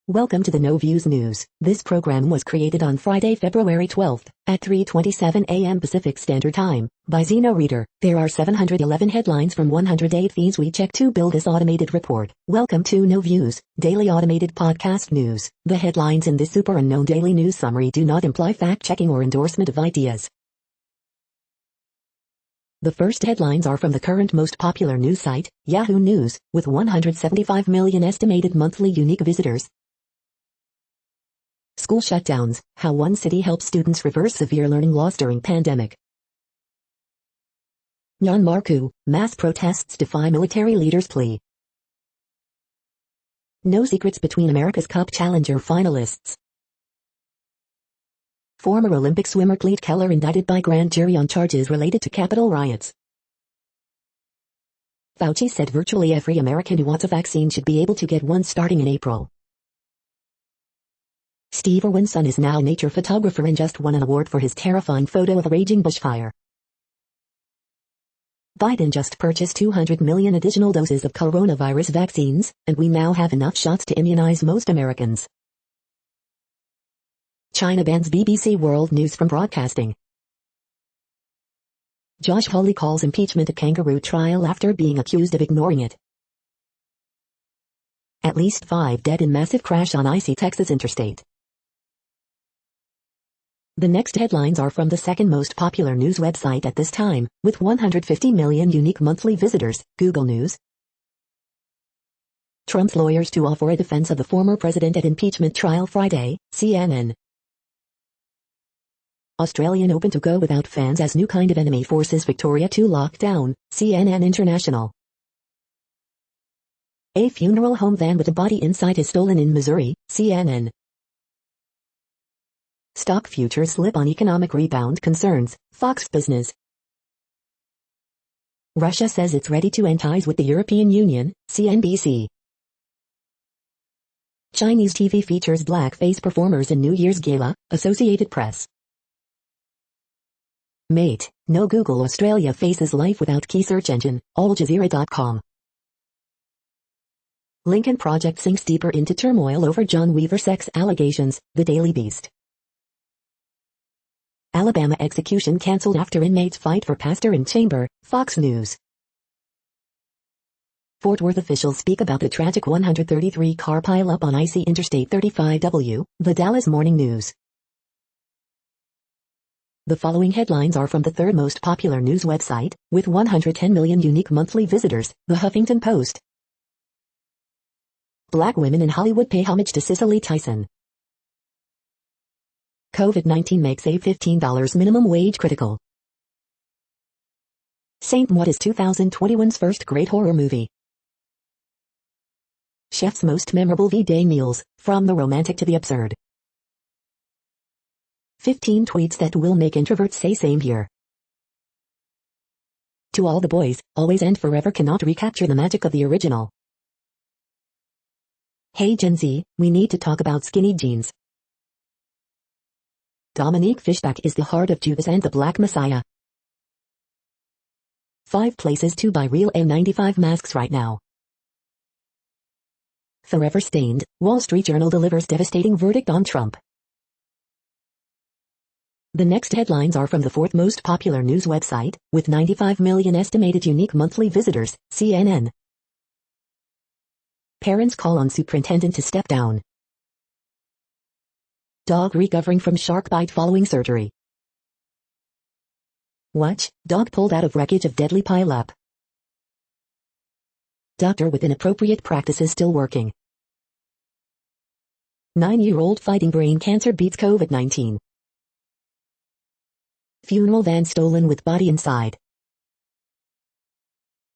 Welcome to the No Views News. This program was created on Friday, February 12th at 3:27 a.m. Pacific Standard Time by Zeno Reader. There are 711 headlines from 108 feeds we check to build this automated report. Welcome to No Views, daily automated podcast news. The headlines in this super unknown daily news summary do not imply fact-checking or endorsement of ideas. The first headlines are from the current most popular news site, Yahoo News, with 175 million estimated monthly unique visitors. School shutdowns, how one city helps students reverse severe learning loss during pandemic. Myanmar coup, mass protests defy military leader's plea. No secrets between America's Cup Challenger finalists. Former Olympic swimmer Cleet Keller indicted by grand jury on charges related to Capitol riots. Fauci said virtually every American who wants a vaccine should be able to get one starting in April. Steve Irwin's son is now a nature photographer and just won an award for his terrifying photo of a raging bushfire. Biden just purchased 200 million additional doses of coronavirus vaccines, and we now have enough shots to immunize most Americans. China bans BBC World News from broadcasting. Josh Hawley calls impeachment a kangaroo trial after being accused of ignoring it. At least 5 dead in massive crash on icy Texas interstate. The next headlines are from the second most popular news website at this time, with 150 million unique monthly visitors, Google News. Trump's lawyers to offer a defense of the former president at impeachment trial Friday, CNN. Australian Open to go without fans as new kind of enemy forces Victoria to lockdown, CNN International. A funeral home van with a body inside is stolen in Missouri, CNN. Stock futures slip on economic rebound concerns, Fox Business. Russia says it's ready to end ties with the European Union, CNBC. Chinese TV features blackface performers in New Year's gala, Associated Press. Mate, no Google Australia faces life without key search engine, AlJazeera.com. Lincoln Project sinks deeper into turmoil over John Weaver sex allegations, The Daily Beast. Alabama execution cancelled after inmates fight for pastor in chamber, Fox News. Fort Worth officials speak about the tragic 133-car pileup on icy Interstate 35W, The Dallas Morning News. The following headlines are from the third most popular news website, with 110 million unique monthly visitors, The Huffington Post. Black women in Hollywood pay homage to Cicely Tyson. COVID-19 makes a $15 minimum wage critical. Saint Maud is 2021's first great horror movie. Chef's most memorable V-Day meals, from the romantic to the absurd. 15 tweets that will make introverts say same here. To all the boys, always and forever cannot recapture the magic of the original. Hey Gen Z, we need to talk about skinny jeans. Dominique Fishback is the heart of Judas and the Black Messiah. 5 places to buy real N95 masks right now. Forever stained, Wall Street Journal delivers devastating verdict on Trump. The next headlines are from the fourth most popular news website, with 95 million estimated unique monthly visitors, CNN. Parents call on superintendent to step down. Dog recovering from shark bite following surgery. Watch, dog pulled out of wreckage of deadly pileup. Doctor with inappropriate practices still working. 9-year-old fighting brain cancer beats COVID-19. Funeral van stolen with body inside.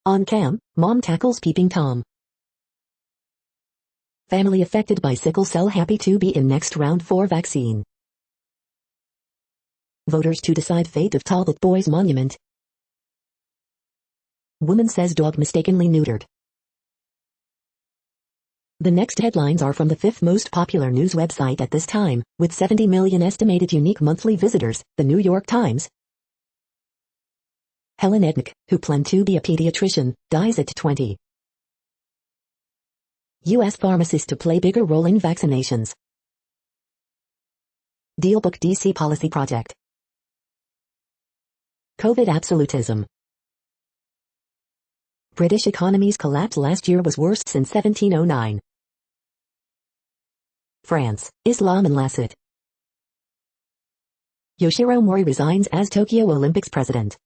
On cam, mom tackles peeping Tom. Family affected by sickle cell happy to be in next round for vaccine. Voters to decide fate of Talbot Boys monument. Woman says dog mistakenly neutered. The next headlines are from the fifth most popular news website at this time, with 70 million estimated unique monthly visitors, The New York Times. Helen Ednick, who planned to be a pediatrician, dies at 20. U.S. pharmacists to play bigger role in vaccinations. Dealbook DC Policy Project. COVID absolutism. British economy's collapse last year was worst since 1709. France, Islam enlaced. Yoshiro Mori resigns as Tokyo Olympics president.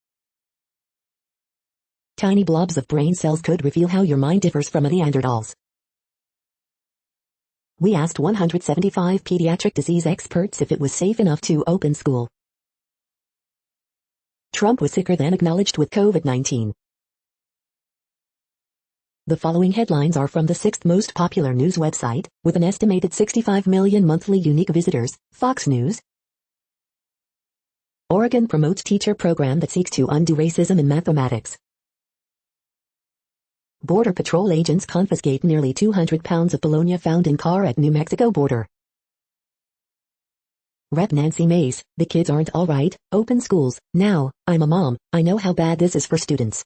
Tiny blobs of brain cells could reveal how your mind differs from a Neanderthal's. We asked 175 pediatric disease experts if it was safe enough to open school. Trump was sicker than acknowledged with COVID-19. The following headlines are from the 6th most popular news website, with an estimated 65 million monthly unique visitors, Fox News. Oregon promotes teacher program that seeks to undo racism in mathematics. Border Patrol agents confiscate nearly 200 pounds of bologna found in car at New Mexico border. Rep Nancy Mace, the kids aren't all right, open schools. Now, I'm a mom, I know how bad this is for students.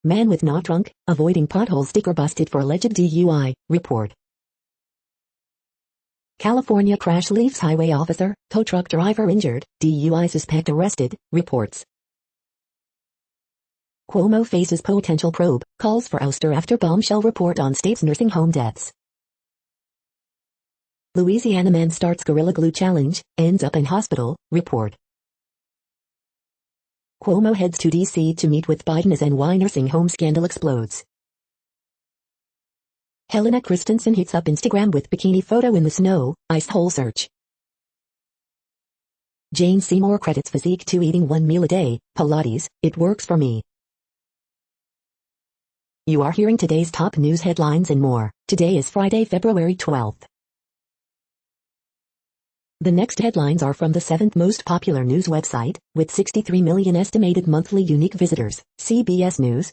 Man with not drunk, avoiding pothole sticker busted for alleged DUI, report. California crash leaves highway officer, tow truck driver injured, DUI suspect arrested, reports. Cuomo faces potential probe, calls for ouster after bombshell report on state's nursing home deaths. Louisiana man starts Gorilla Glue challenge, ends up in hospital, report. Cuomo heads to D.C. to meet with Biden as NY nursing home scandal explodes. Helena Christensen hits up Instagram with bikini photo in the snow, ice hole search. Jane Seymour credits physique to eating one meal a day, Pilates, it works for me. You are hearing today's top news headlines and more. Today is Friday, February 12th. The next headlines are from the 7th most popular news website, with 63 million estimated monthly unique visitors, CBS News.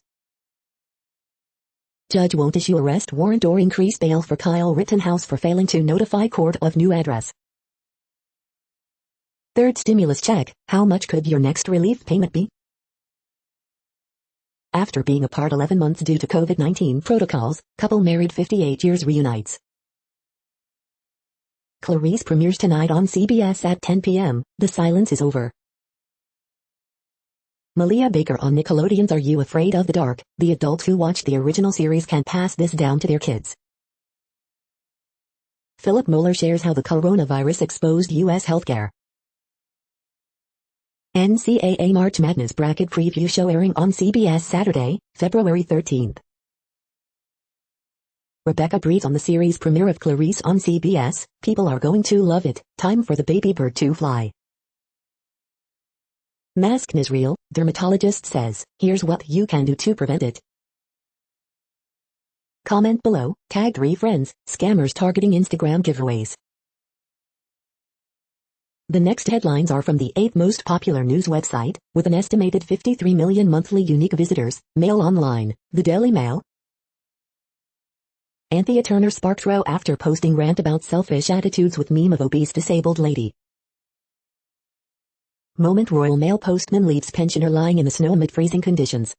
Judge won't issue arrest warrant or increase bail for Kyle Rittenhouse for failing to notify court of new address. Third stimulus check, how much could your next relief payment be? After being apart 11 months due to COVID-19 protocols, couple married 58 years reunites. Clarice premieres tonight on CBS at 10 p.m., The Silence is Over. Malia Baker on Nickelodeon's Are You Afraid of the Dark? The adults who watch the original series can pass this down to their kids. Philip Mueller shares how the coronavirus exposed U.S. healthcare. NCAA March Madness Bracket Preview Show airing on CBS Saturday, February 13th. Rebecca breathes on the series premiere of Clarice on CBS, people are going to love it, time for the baby bird to fly. Mask is real, dermatologist says, here's what you can do to prevent it. Comment below, tag 3 friends, scammers targeting Instagram giveaways. The next headlines are from the 8th most popular news website, with an estimated 53 million monthly unique visitors, Mail Online, the Daily Mail. Anthea Turner sparked row after posting rant about selfish attitudes with meme of obese disabled lady. Moment Royal Mail postman leaves pensioner lying in the snow amid freezing conditions.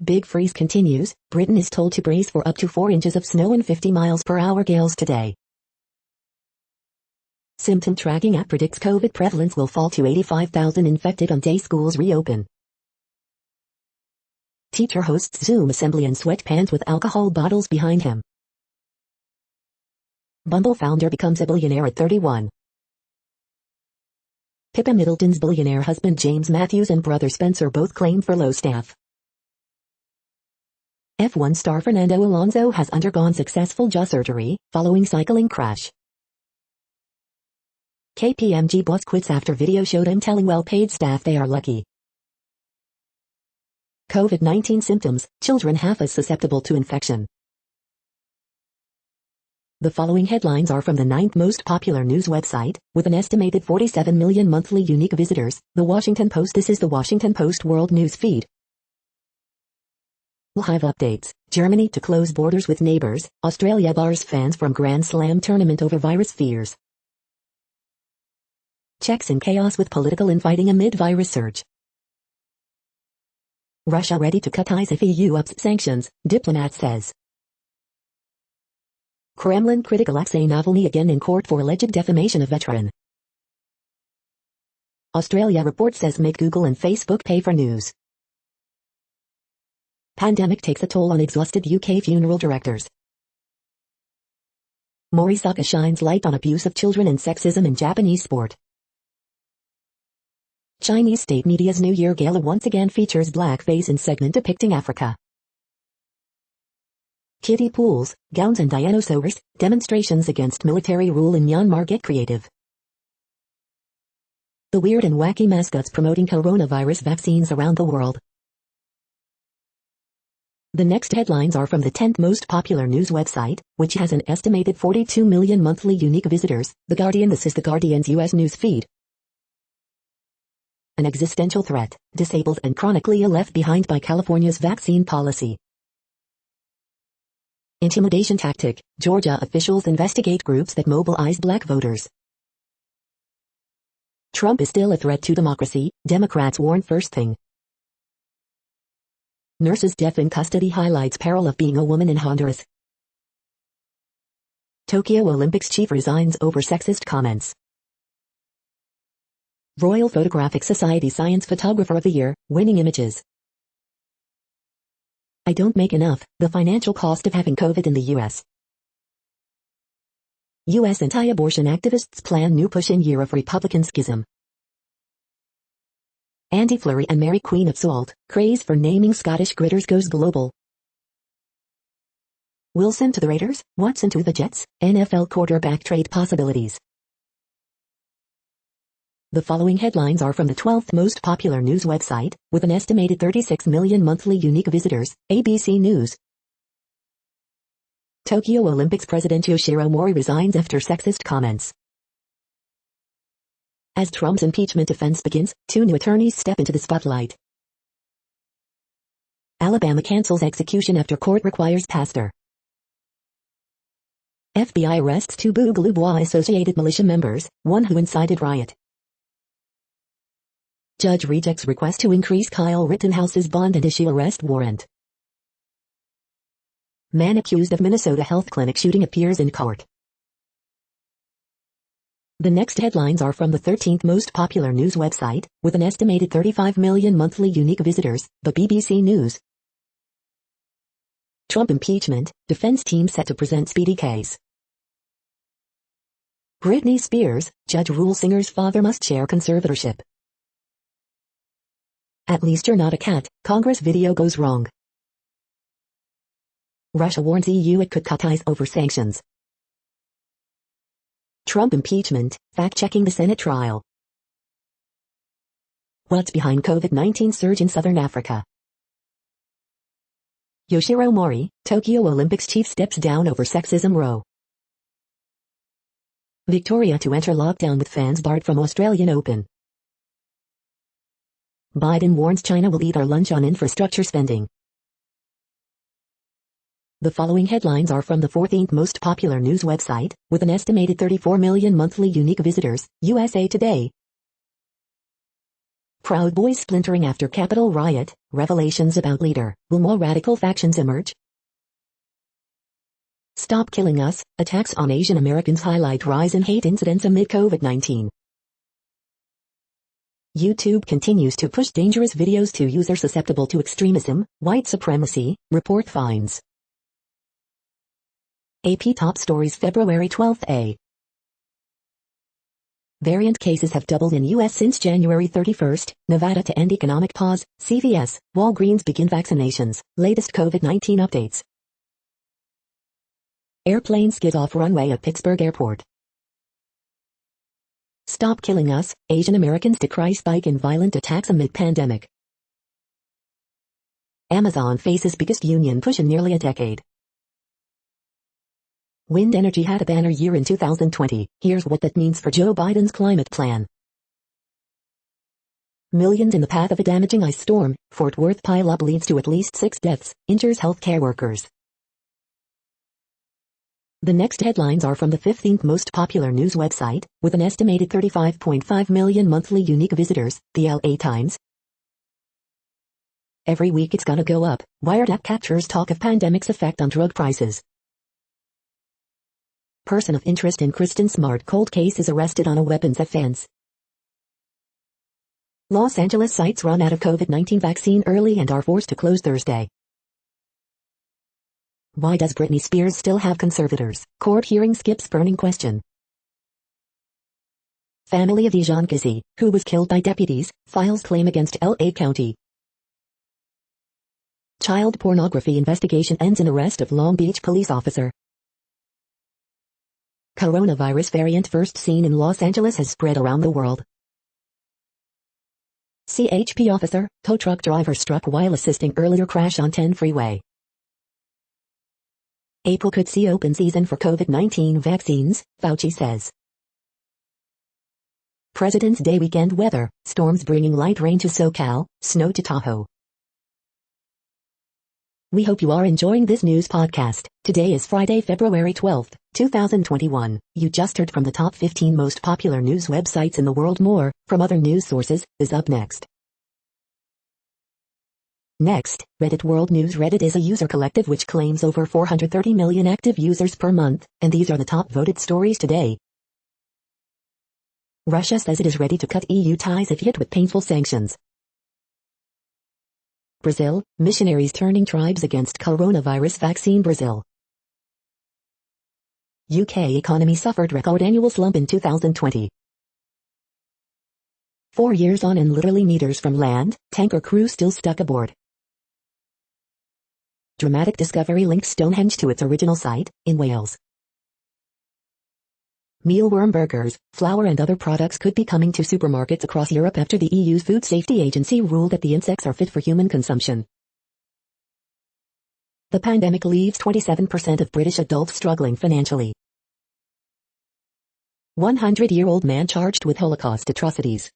Big freeze continues, Britain is told to brace for up to 4 inches of snow and 50 miles per hour gales today. Symptom tracking app predicts COVID prevalence will fall to 85,000 infected on day schools reopen. Teacher hosts Zoom assembly in sweatpants with alcohol bottles behind him. Bumble founder becomes a billionaire at 31. Pippa Middleton's billionaire husband James Matthews and brother Spencer both claim furlough staff. F1 star Fernando Alonso has undergone successful jaw surgery, following cycling crash. KPMG boss quits after video showed him telling well-paid staff they are lucky. COVID-19 symptoms, children half as susceptible to infection. The following headlines are from the 9th most popular news website, with an estimated 47 million monthly unique visitors, The Washington Post. This is The Washington Post World News Feed. Live updates, Germany to close borders with neighbors, Australia bars fans from Grand Slam tournament over virus fears. Checks in chaos with political infighting amid virus surge. Russia ready to cut ties if EU ups sanctions, diplomat says. Kremlin critic Alexei Navalny again in court for alleged defamation of veteran. Australia report says make Google and Facebook pay for news. Pandemic takes a toll on exhausted UK funeral directors. Morisaka shines light on abuse of children and sexism in Japanese sport. Chinese state media's New Year gala once again features blackface in segment depicting Africa. Kiddie pools, gowns and dinosaurs, demonstrations against military rule in Myanmar get creative. The weird and wacky mascots promoting coronavirus vaccines around the world. The next headlines are from the 10th most popular news website, which has an estimated 42 million monthly unique visitors, The Guardian. This is The Guardian's US news feed. An existential threat, disabled and chronically ill left behind by California's vaccine policy. Intimidation tactic, Georgia officials investigate groups that mobilized black voters. Trump is still a threat to democracy, Democrats warn first thing. Nurse's death in custody highlights peril of being a woman in Honduras. Tokyo Olympics chief resigns over sexist comments. Royal Photographic Society Science Photographer of the Year, winning images. I don't make enough, the financial cost of having COVID in the U.S. U.S. anti-abortion activists plan new push in year of Republican schism. Andy Fleury and Mary Queen of Salt, craze for naming Scottish gritters goes global. Wilson to the Raiders, Watson to the Jets, NFL quarterback trade possibilities. The following headlines are from the 12th most popular news website, with an estimated 36 million monthly unique visitors, ABC News. Tokyo Olympics President Yoshiro Mori resigns after sexist comments. As Trump's impeachment defense begins, 2 new attorneys step into the spotlight. Alabama cancels execution after court requires pastor. FBI arrests 2 Boogaloo Bois-associated militia members, one who incited riot. Judge rejects request to increase Kyle Rittenhouse's bond and issue arrest warrant. Man accused of Minnesota health clinic shooting appears in court. The next headlines are from the 13th most popular news website, with an estimated 35 million monthly unique visitors, the BBC News. Trump impeachment, defense team set to present speedy case. Britney Spears, judge rules singer's father must share conservatorship. At least you're not a cat, Congress video goes wrong. Russia warns EU it could cut ties over sanctions. Trump impeachment, fact-checking the Senate trial. What's behind COVID-19 surge in southern Africa? Yoshiro Mori, Tokyo Olympics chief steps down over sexism row. Victoria to enter lockdown with fans barred from Australian Open. Biden warns China will eat our lunch on infrastructure spending. The following headlines are from the 14th most popular news website, with an estimated 34 million monthly unique visitors, USA Today. Proud Boys splintering after Capitol riot, revelations about leader, will more radical factions emerge? Stop Killing Us, attacks on Asian Americans highlight rise in hate incidents amid COVID-19. YouTube continues to push dangerous videos to users susceptible to extremism, white supremacy, report finds. AP Top Stories February 12th. Variant cases have doubled in U.S. since January 31st, Nevada to end economic pause, CVS, Walgreens begin vaccinations, latest COVID-19 updates. Airplane skid off runway at Pittsburgh Airport. Stop Killing Us, Asian Americans decry spike in violent attacks amid pandemic. Amazon faces biggest union push in nearly a decade. Wind energy had a banner year in 2020, here's what that means for Joe Biden's climate plan. Millions in the path of a damaging ice storm, Fort Worth pileup leads to at least 6 deaths, injures healthcare workers. The next headlines are from the 15th most popular news website, with an estimated 35.5 million monthly unique visitors, the LA Times. Every week it's gonna go up. Wired app captures talk of pandemic's effect on drug prices. Person of interest in Kristen Smart cold case is arrested on a weapons offense. Los Angeles sites run out of COVID-19 vaccine early and are forced to close Thursday. Why does Britney Spears still have conservators? Court hearing skips burning question. Family of Dijon Kizzy, who was killed by deputies, files claim against LA County. Child pornography investigation ends in arrest of Long Beach police officer. Coronavirus variant first seen in Los Angeles has spread around the world. CHP officer, tow truck driver struck while assisting earlier crash on 10 freeway. April could see open season for COVID-19 vaccines, Fauci says. President's Day weekend weather, storms bringing light rain to SoCal, snow to Tahoe. We hope you are enjoying this news podcast. Today is Friday, February 12, 2021. You just heard from the top 15 most popular news websites in the world. More, from other news sources, is up next. Next, Reddit World News. Reddit is a user collective which claims over 430 million active users per month, and these are the top voted stories today. Russia says it is ready to cut EU ties if hit with painful sanctions. Brazil, missionaries turning tribes against coronavirus vaccine. Brazil. UK economy suffered record annual slump in 2020. 4 years on and literally meters from land, tanker crew still stuck aboard. Dramatic discovery links Stonehenge to its original site, in Wales. Mealworm burgers, flour and other products could be coming to supermarkets across Europe after the EU's Food Safety Agency ruled that the insects are fit for human consumption. The pandemic leaves 27% of British adults struggling financially. 100-year-old man charged with Holocaust atrocities.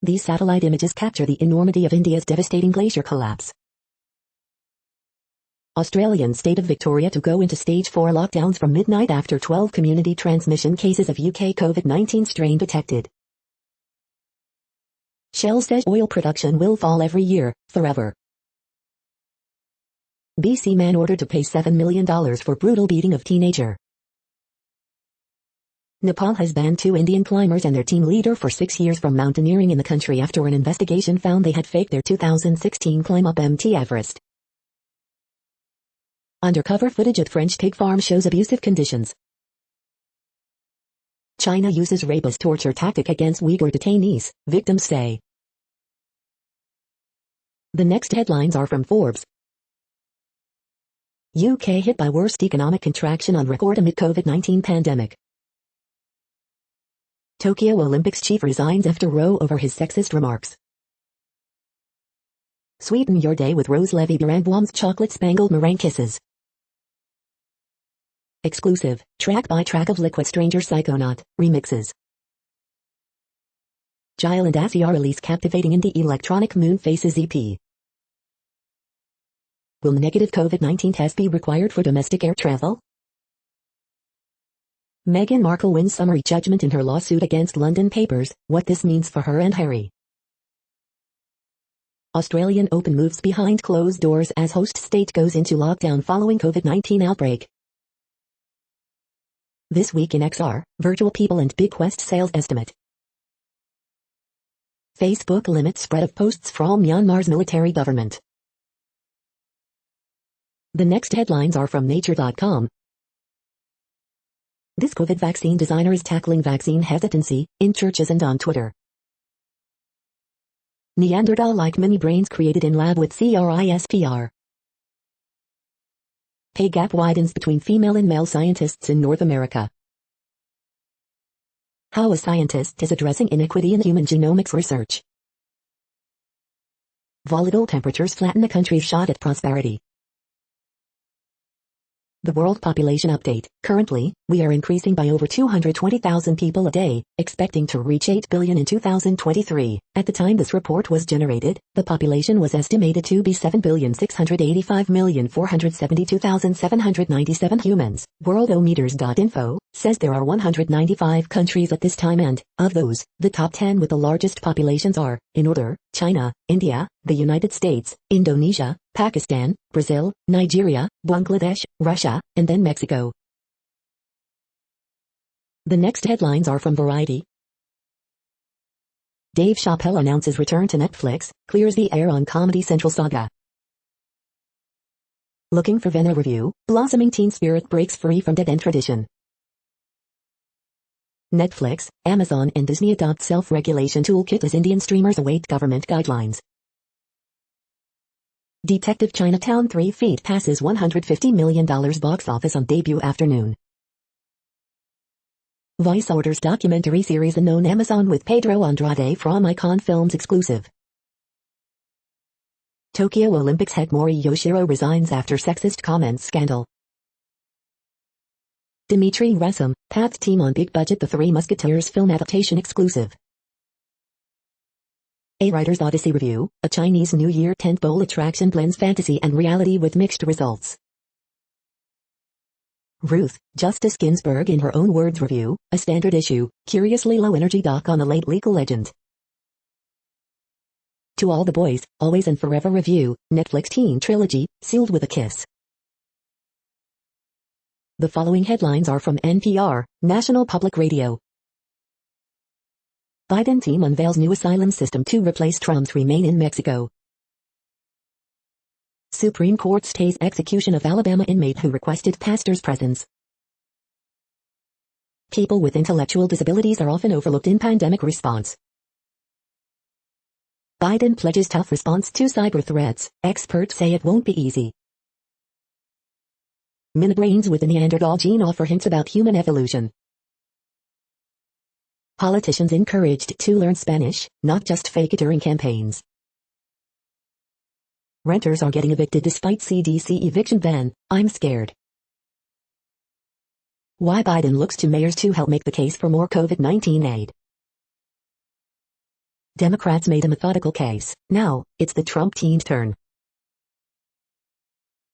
These satellite images capture the enormity of India's devastating glacier collapse. Australian state of Victoria to go into stage 4 lockdowns from midnight after 12 community transmission cases of UK COVID-19 strain detected. Shell says oil production will fall every year, forever. BC man ordered to pay $7 million for brutal beating of teenager. Nepal has banned 2 Indian climbers and their team leader for 6 years from mountaineering in the country after an investigation found they had faked their 2016 climb up Mt. Everest. Undercover footage at French pig farm shows abusive conditions. China uses rape as torture tactic against Uyghur detainees, victims say. The next headlines are from Forbes. UK hit by worst economic contraction on record amid COVID-19 pandemic. Tokyo Olympics chief resigns after row over his sexist remarks. Sweeten your day with Rose Levy Birandwam's chocolate-spangled meringue kisses. Exclusive, track by track of Liquid Stranger Psychonaut, remixes. Gile and Asia release captivating indie electronic Moon Faces EP. Will negative COVID-19 test be required for domestic air travel? Meghan Markle wins summary judgment in her lawsuit against London papers, what this means for her and Harry. Australian Open moves behind closed doors as host state goes into lockdown following COVID-19 outbreak. This week in XR, virtual people and Big Quest sales estimate. Facebook limits spread of posts from Myanmar's military government. The next headlines are from Nature.com. This COVID vaccine designer is tackling vaccine hesitancy, in churches and on Twitter. Neanderthal-like mini brains created in lab with CRISPR. Pay gap widens between female and male scientists in North America. How a scientist is addressing inequity in human genomics research. Volatile temperatures flatten a country's shot at prosperity. The World Population Update. Currently, we are increasing by over 220,000 people a day, expecting to reach 8 billion in 2023. At the time this report was generated, the population was estimated to be 7,685,472,797 humans. Worldometers.info says there are 195 countries at this time and, of those, the top 10 with the largest populations are, in order, China, India, the United States, Indonesia, Pakistan, Brazil, Nigeria, Bangladesh, Russia, and then Mexico. The next headlines are from Variety. Dave Chappelle announces return to Netflix, clears the air on Comedy Central saga. Looking for Venna review, blossoming teen spirit breaks free from dead-end tradition. Netflix, Amazon and Disney adopt self-regulation toolkit as Indian streamers await government guidelines. Detective Chinatown 3 feet passes $150 million box office on debut afternoon. Vice orders documentary series Unknown Amazon with Pedro Andrade from Icon Films exclusive. Tokyo Olympics head Mori Yoshiro resigns after sexist comments scandal. Dimitri Rassam, path team on big budget The Three Musketeers film adaptation exclusive. A Writer's Odyssey review, a Chinese New Year tentpole attraction blends fantasy and reality with mixed results. Ruth, Justice Ginsburg in her own words review, a standard issue, curiously low-energy doc on the late legal legend. To All the Boys, Always and Forever review, Netflix teen trilogy, sealed with a kiss. The following headlines are from NPR, National Public Radio. Biden team unveils new asylum system to replace Trump's Remain in Mexico. Supreme Court stays execution of Alabama inmate who requested pastor's presence. People with intellectual disabilities are often overlooked in pandemic response. Biden pledges tough response to cyber threats, experts say it won't be easy. Mini-brains with the Neanderthal gene offer hints about human evolution. Politicians encouraged to learn Spanish, not just fake it during campaigns. Renters are getting evicted despite CDC eviction ban, I'm scared. Why Biden looks to mayors to help make the case for more COVID-19 aid. Democrats made a methodical case, now, it's the Trump team's turn.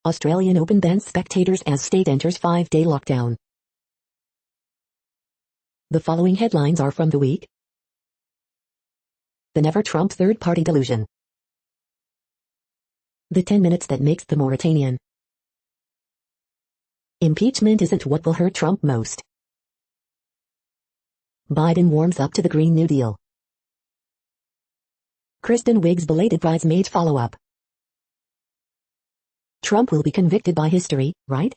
Australian Open bans spectators as state enters 5-day lockdown. The following headlines are from The Week. The Never Trump third-party delusion. The 10 minutes that makes the Mauritanian. Impeachment isn't what will hurt Trump most. Biden warms up to the Green New Deal. Kristen Wiig's belated bridesmaid follow-up. Trump will be convicted by history, right?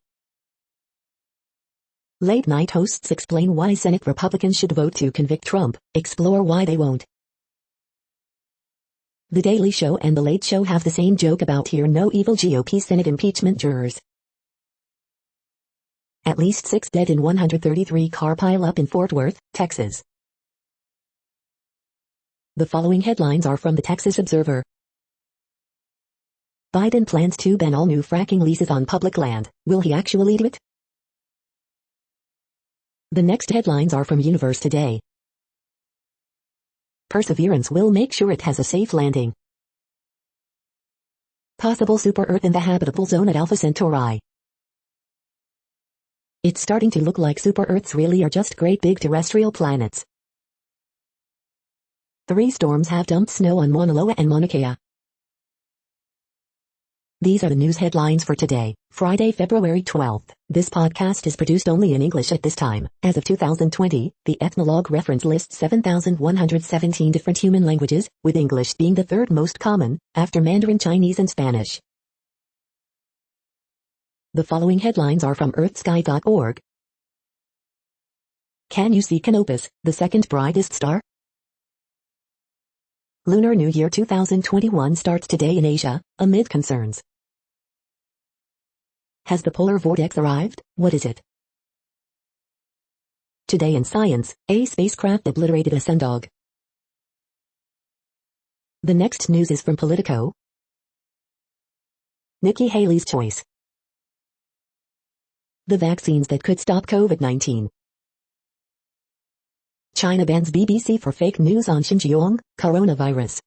Late-night hosts explain why Senate Republicans should vote to convict Trump, explore why they won't. The Daily Show and The Late Show have the same joke about here no evil GOP Senate impeachment jurors. At least 6 dead in 133 car pileup in Fort Worth, Texas. The following headlines are from the Texas Observer. Biden plans to ban all new fracking leases on public land. Will he actually do it? The next headlines are from Universe Today. Perseverance will make sure it has a safe landing. Possible super-Earth in the habitable zone at Alpha Centauri. It's starting to look like super-Earths really are just great big terrestrial planets. 3 storms have dumped snow on Mauna Loa and Mauna Kea. These are the news headlines for today, Friday, February 12th. This podcast is produced only in English at this time. As of 2020, the Ethnologue reference lists 7,117 different human languages, with English being the third most common, after Mandarin Chinese and Spanish. The following headlines are from earthsky.org. Can you see Canopus, the second brightest star? Lunar New Year 2021 starts today in Asia, amid concerns. Has the polar vortex arrived? What is it? Today in science, a spacecraft obliterated a sundog. The next news is from Politico. Nikki Haley's choice. The vaccines that could stop COVID-19. China bans BBC for fake news on Xinjiang, coronavirus.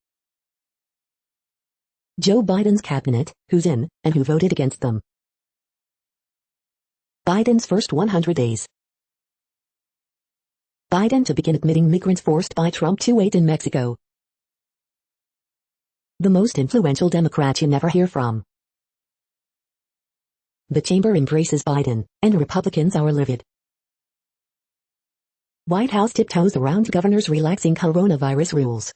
Joe Biden's cabinet, who's in, and who voted against them. Biden's first 100 days. Biden to begin admitting migrants forced by Trump to wait in Mexico. The most influential Democrat you never hear from. The chamber embraces Biden, and Republicans are livid. White House tiptoes around governor's relaxing coronavirus rules.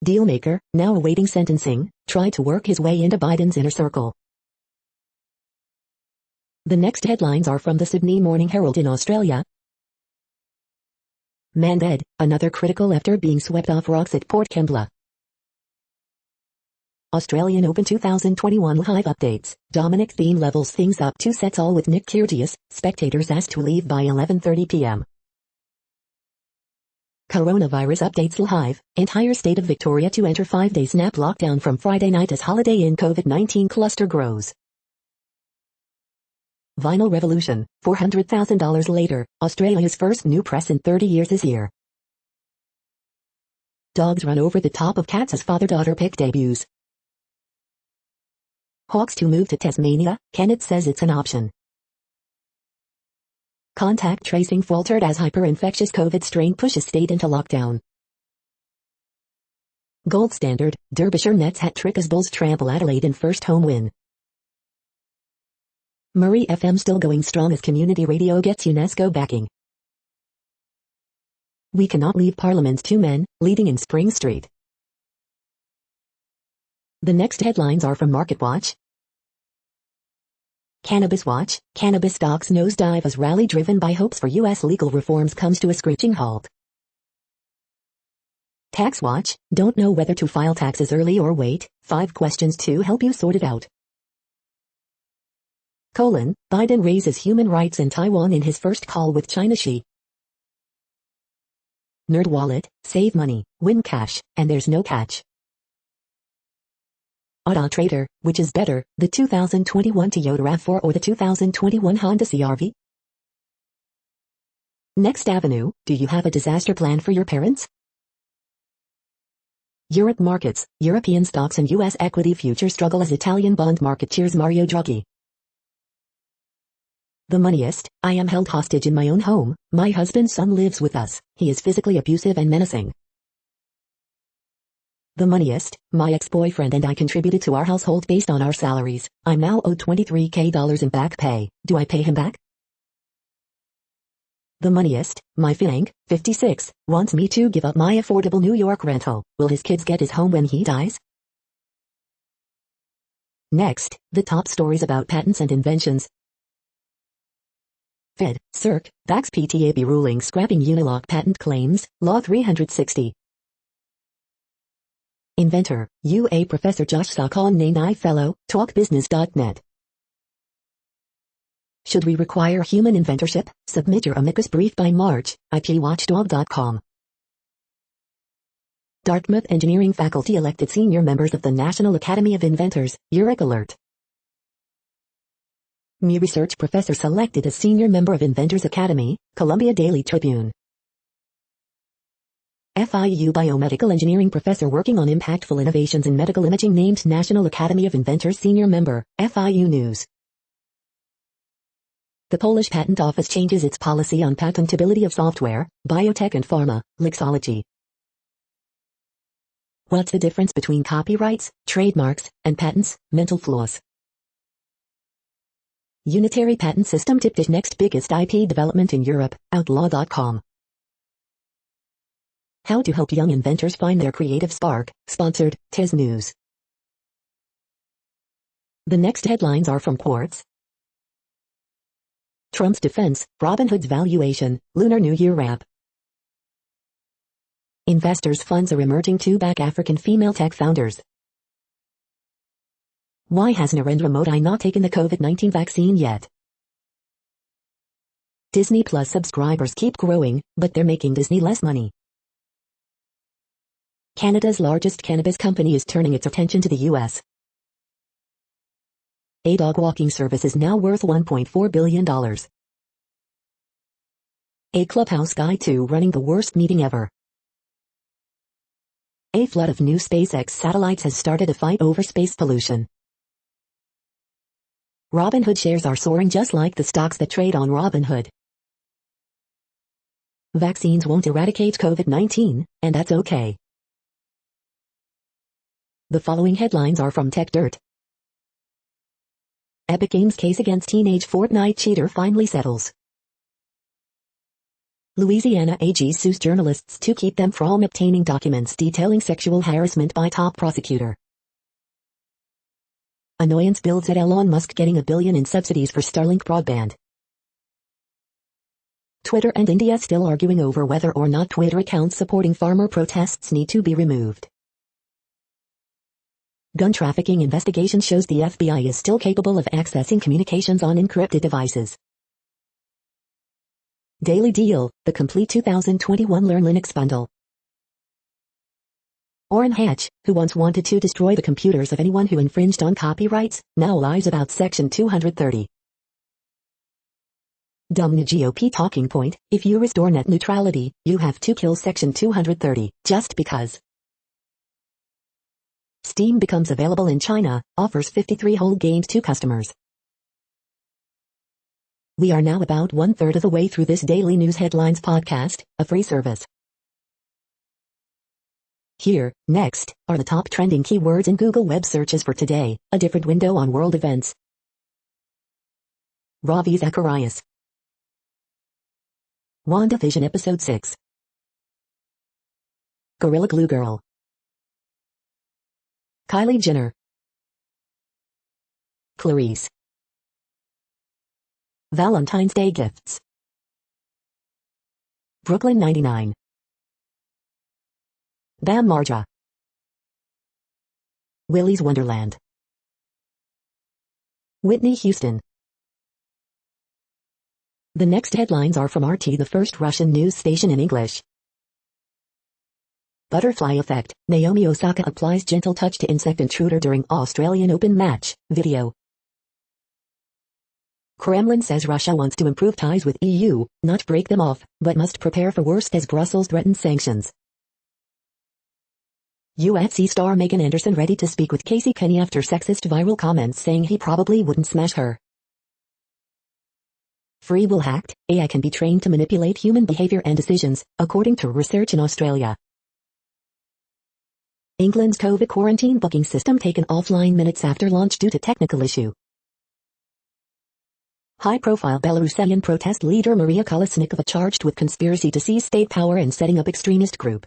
Dealmaker, now awaiting sentencing, tried to work his way into Biden's inner circle. The next headlines are from the Sydney Morning Herald in Australia. Man dead, another critical after being swept off rocks at Port Kembla. Australian Open 2021 live updates. Dominic Thiem levels things up 2 sets all with Nick Kyrgios, spectators asked to leave by 11:30 p.m. Coronavirus updates live. Entire state of Victoria to enter 5-day snap lockdown from Friday night as holiday in COVID-19 cluster grows. Vinyl revolution. $400,000 later, Australia's first new press in 30 years is here. Dogs run over the top of cats as father-daughter pick debuts. Hawks to move to Tasmania, Kenneth says it's an option. Contact tracing faltered as hyper-infectious COVID strain pushes state into lockdown. Gold standard, Derbyshire Nets hat-trick as Bulls trample Adelaide in first home win. Murray FM still going strong as community radio gets UNESCO backing. We cannot leave Parliament. 2 men, leading in Spring Street. The next headlines are from MarketWatch. Cannabis Watch, cannabis stocks nosedive as rally driven by hopes for U.S. legal reforms comes to a screeching halt. Tax Watch, don't know whether to file taxes early or wait, 5 questions to help you sort it out. Biden raises human rights in Taiwan in his first call with China Xi. NerdWallet, save money, win cash, and there's no catch. Auto Trader, which is better, the 2021 Toyota RAV4 or the 2021 Honda CR-V? Next Avenue, do you have a disaster plan for your parents? Europe markets, European stocks and U.S. equity futures struggle as Italian bond market cheers Mario Draghi. The Moneyist, I am held hostage in my own home, my husband's son lives with us, he is physically abusive and menacing. The Moneyist, my ex-boyfriend and I contributed to our household based on our salaries. I'm now owed $23,000 in back pay. Do I pay him back? The Moneyist, my fianc, 56, wants me to give up my affordable New York rental. Will his kids get his home when he dies? Next, the top stories about patents and inventions. Fed, Circ, backs PTAB ruling scrapping Unilock patent claims, Law 360. Inventor, UA Professor Josh Stockholm named I Fellow, TalkBusiness.net. Should we require human inventorship? Submit your amicus brief by March, IPWatchdog.com. Dartmouth engineering faculty elected senior members of the National Academy of Inventors, UREC alert. Me research professor selected as senior member of Inventors Academy, Columbia Daily Tribune. FIU biomedical engineering professor working on impactful innovations in medical imaging named National Academy of Inventors senior member, FIU News. The Polish Patent Office changes its policy on patentability of software, biotech and pharma, Lexology. What's the difference between copyrights, trademarks, and patents? Mental floss. Unitary patent system tipped as next biggest IP development in Europe, Outlaw.com. How to help young inventors find their creative spark, sponsored, TES News. The next headlines are from Quartz. Trump's defense, Robinhood's valuation, Lunar New Year wrap. Investors' funds are emerging to back African female tech founders. Why has Narendra Modi not taken the COVID-19 vaccine yet? Disney Plus subscribers keep growing, but they're making Disney less money. Canada's largest cannabis company is turning its attention to the U.S. A dog walking service is now worth $1.4 billion. A Clubhouse guide to running the worst meeting ever. A flood of new SpaceX satellites has started a fight over space pollution. Robinhood shares are soaring just like the stocks that trade on Robinhood. Vaccines won't eradicate COVID-19, and that's okay. The following headlines are from TechDirt. Epic Games' case against teenage Fortnite cheater finally settles. Louisiana AG sues journalists to keep them from obtaining documents detailing sexual harassment by top prosecutor. Annoyance builds at Elon Musk getting $1 billion in subsidies for Starlink broadband. Twitter and India still arguing over whether or not Twitter accounts supporting farmer protests need to be removed. Gun trafficking investigation shows the FBI is still capable of accessing communications on encrypted devices. Daily Deal, the complete 2021 Learn Linux bundle. Orrin Hatch, who once wanted to destroy the computers of anyone who infringed on copyrights, now lies about Section 230. Dumb new GOP talking point: if you restore net neutrality, you have to kill Section 230, just because. Steam becomes available in China, offers 53 whole games to customers. We are now about 1/3 of the way through this daily news headlines podcast, a free service. Here, next, are the top trending keywords in Google web searches for today, a different window on world events. Ravi Zacharias. WandaVision Episode 6. Gorilla Glue Girl. Kylie Jenner. Clarice. Valentine's Day gifts. Brooklyn 99. Bam Margera. Willy's Wonderland. Whitney Houston. The next headlines are from RT, the first Russian news station in English. Butterfly effect: Naomi Osaka applies gentle touch to insect intruder during Australian Open match. Video. Kremlin says Russia wants to improve ties with EU, not break them off, but must prepare for worst as Brussels threatens sanctions. UFC star Megan Anderson ready to speak with Casey Kenny after sexist viral comments saying he probably wouldn't smash her. Free will hacked: AI can be trained to manipulate human behavior and decisions, according to research in Australia. England's COVID quarantine booking system taken offline minutes after launch due to technical issue. High-profile Belarusian protest leader Maria Kolesnikova charged with conspiracy to seize state power and setting up extremist group.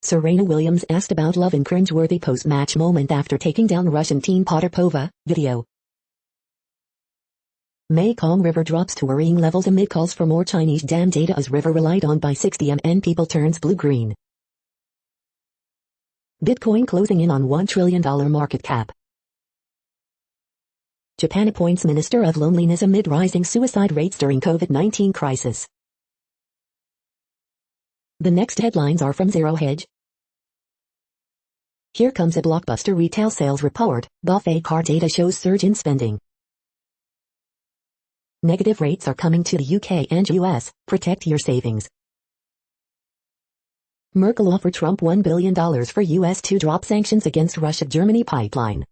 Serena Williams asked about love in cringe-worthy post-match moment after taking down Russian teen Potapova. Video. Mekong River drops to worrying levels amid calls for more Chinese dam data as river relied on by 60 million people turns blue-green. Bitcoin closing in on $1 trillion market cap. Japan appoints Minister of Loneliness amid rising suicide rates during COVID-19 crisis. The next headlines are from Zero Hedge. Here comes a blockbuster retail sales report: Buffet car data shows surge in spending. Negative rates are coming to the UK and US, protect your savings. Merkel offered Trump $1 billion for US to drop sanctions against Russia-Germany pipeline.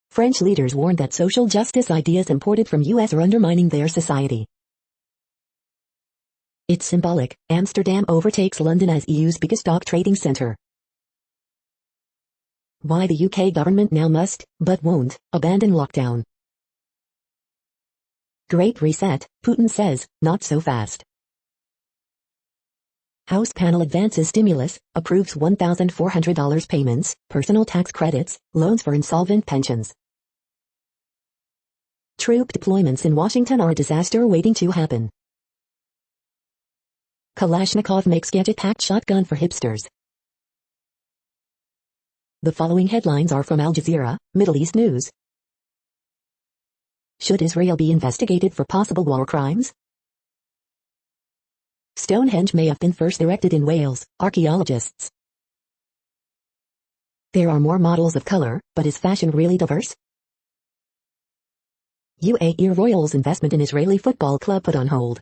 French leaders warned that social justice ideas imported from US are undermining their society. It's symbolic: Amsterdam overtakes London as EU's biggest stock trading centre. Why the UK government now must, but won't, abandon lockdown. Great Reset, Putin says, not so fast. House panel advances stimulus, approves $1,400 payments, personal tax credits, loans for insolvent pensions. Troop deployments in Washington are a disaster waiting to happen. Kalashnikov makes gadget-packed shotgun for hipsters. The following headlines are from Al Jazeera, Middle East News. Should Israel be investigated for possible war crimes? Stonehenge may have been first erected in Wales, archaeologists. There are more models of color, but is fashion really diverse? UAE Royals investment in Israeli football club put on hold.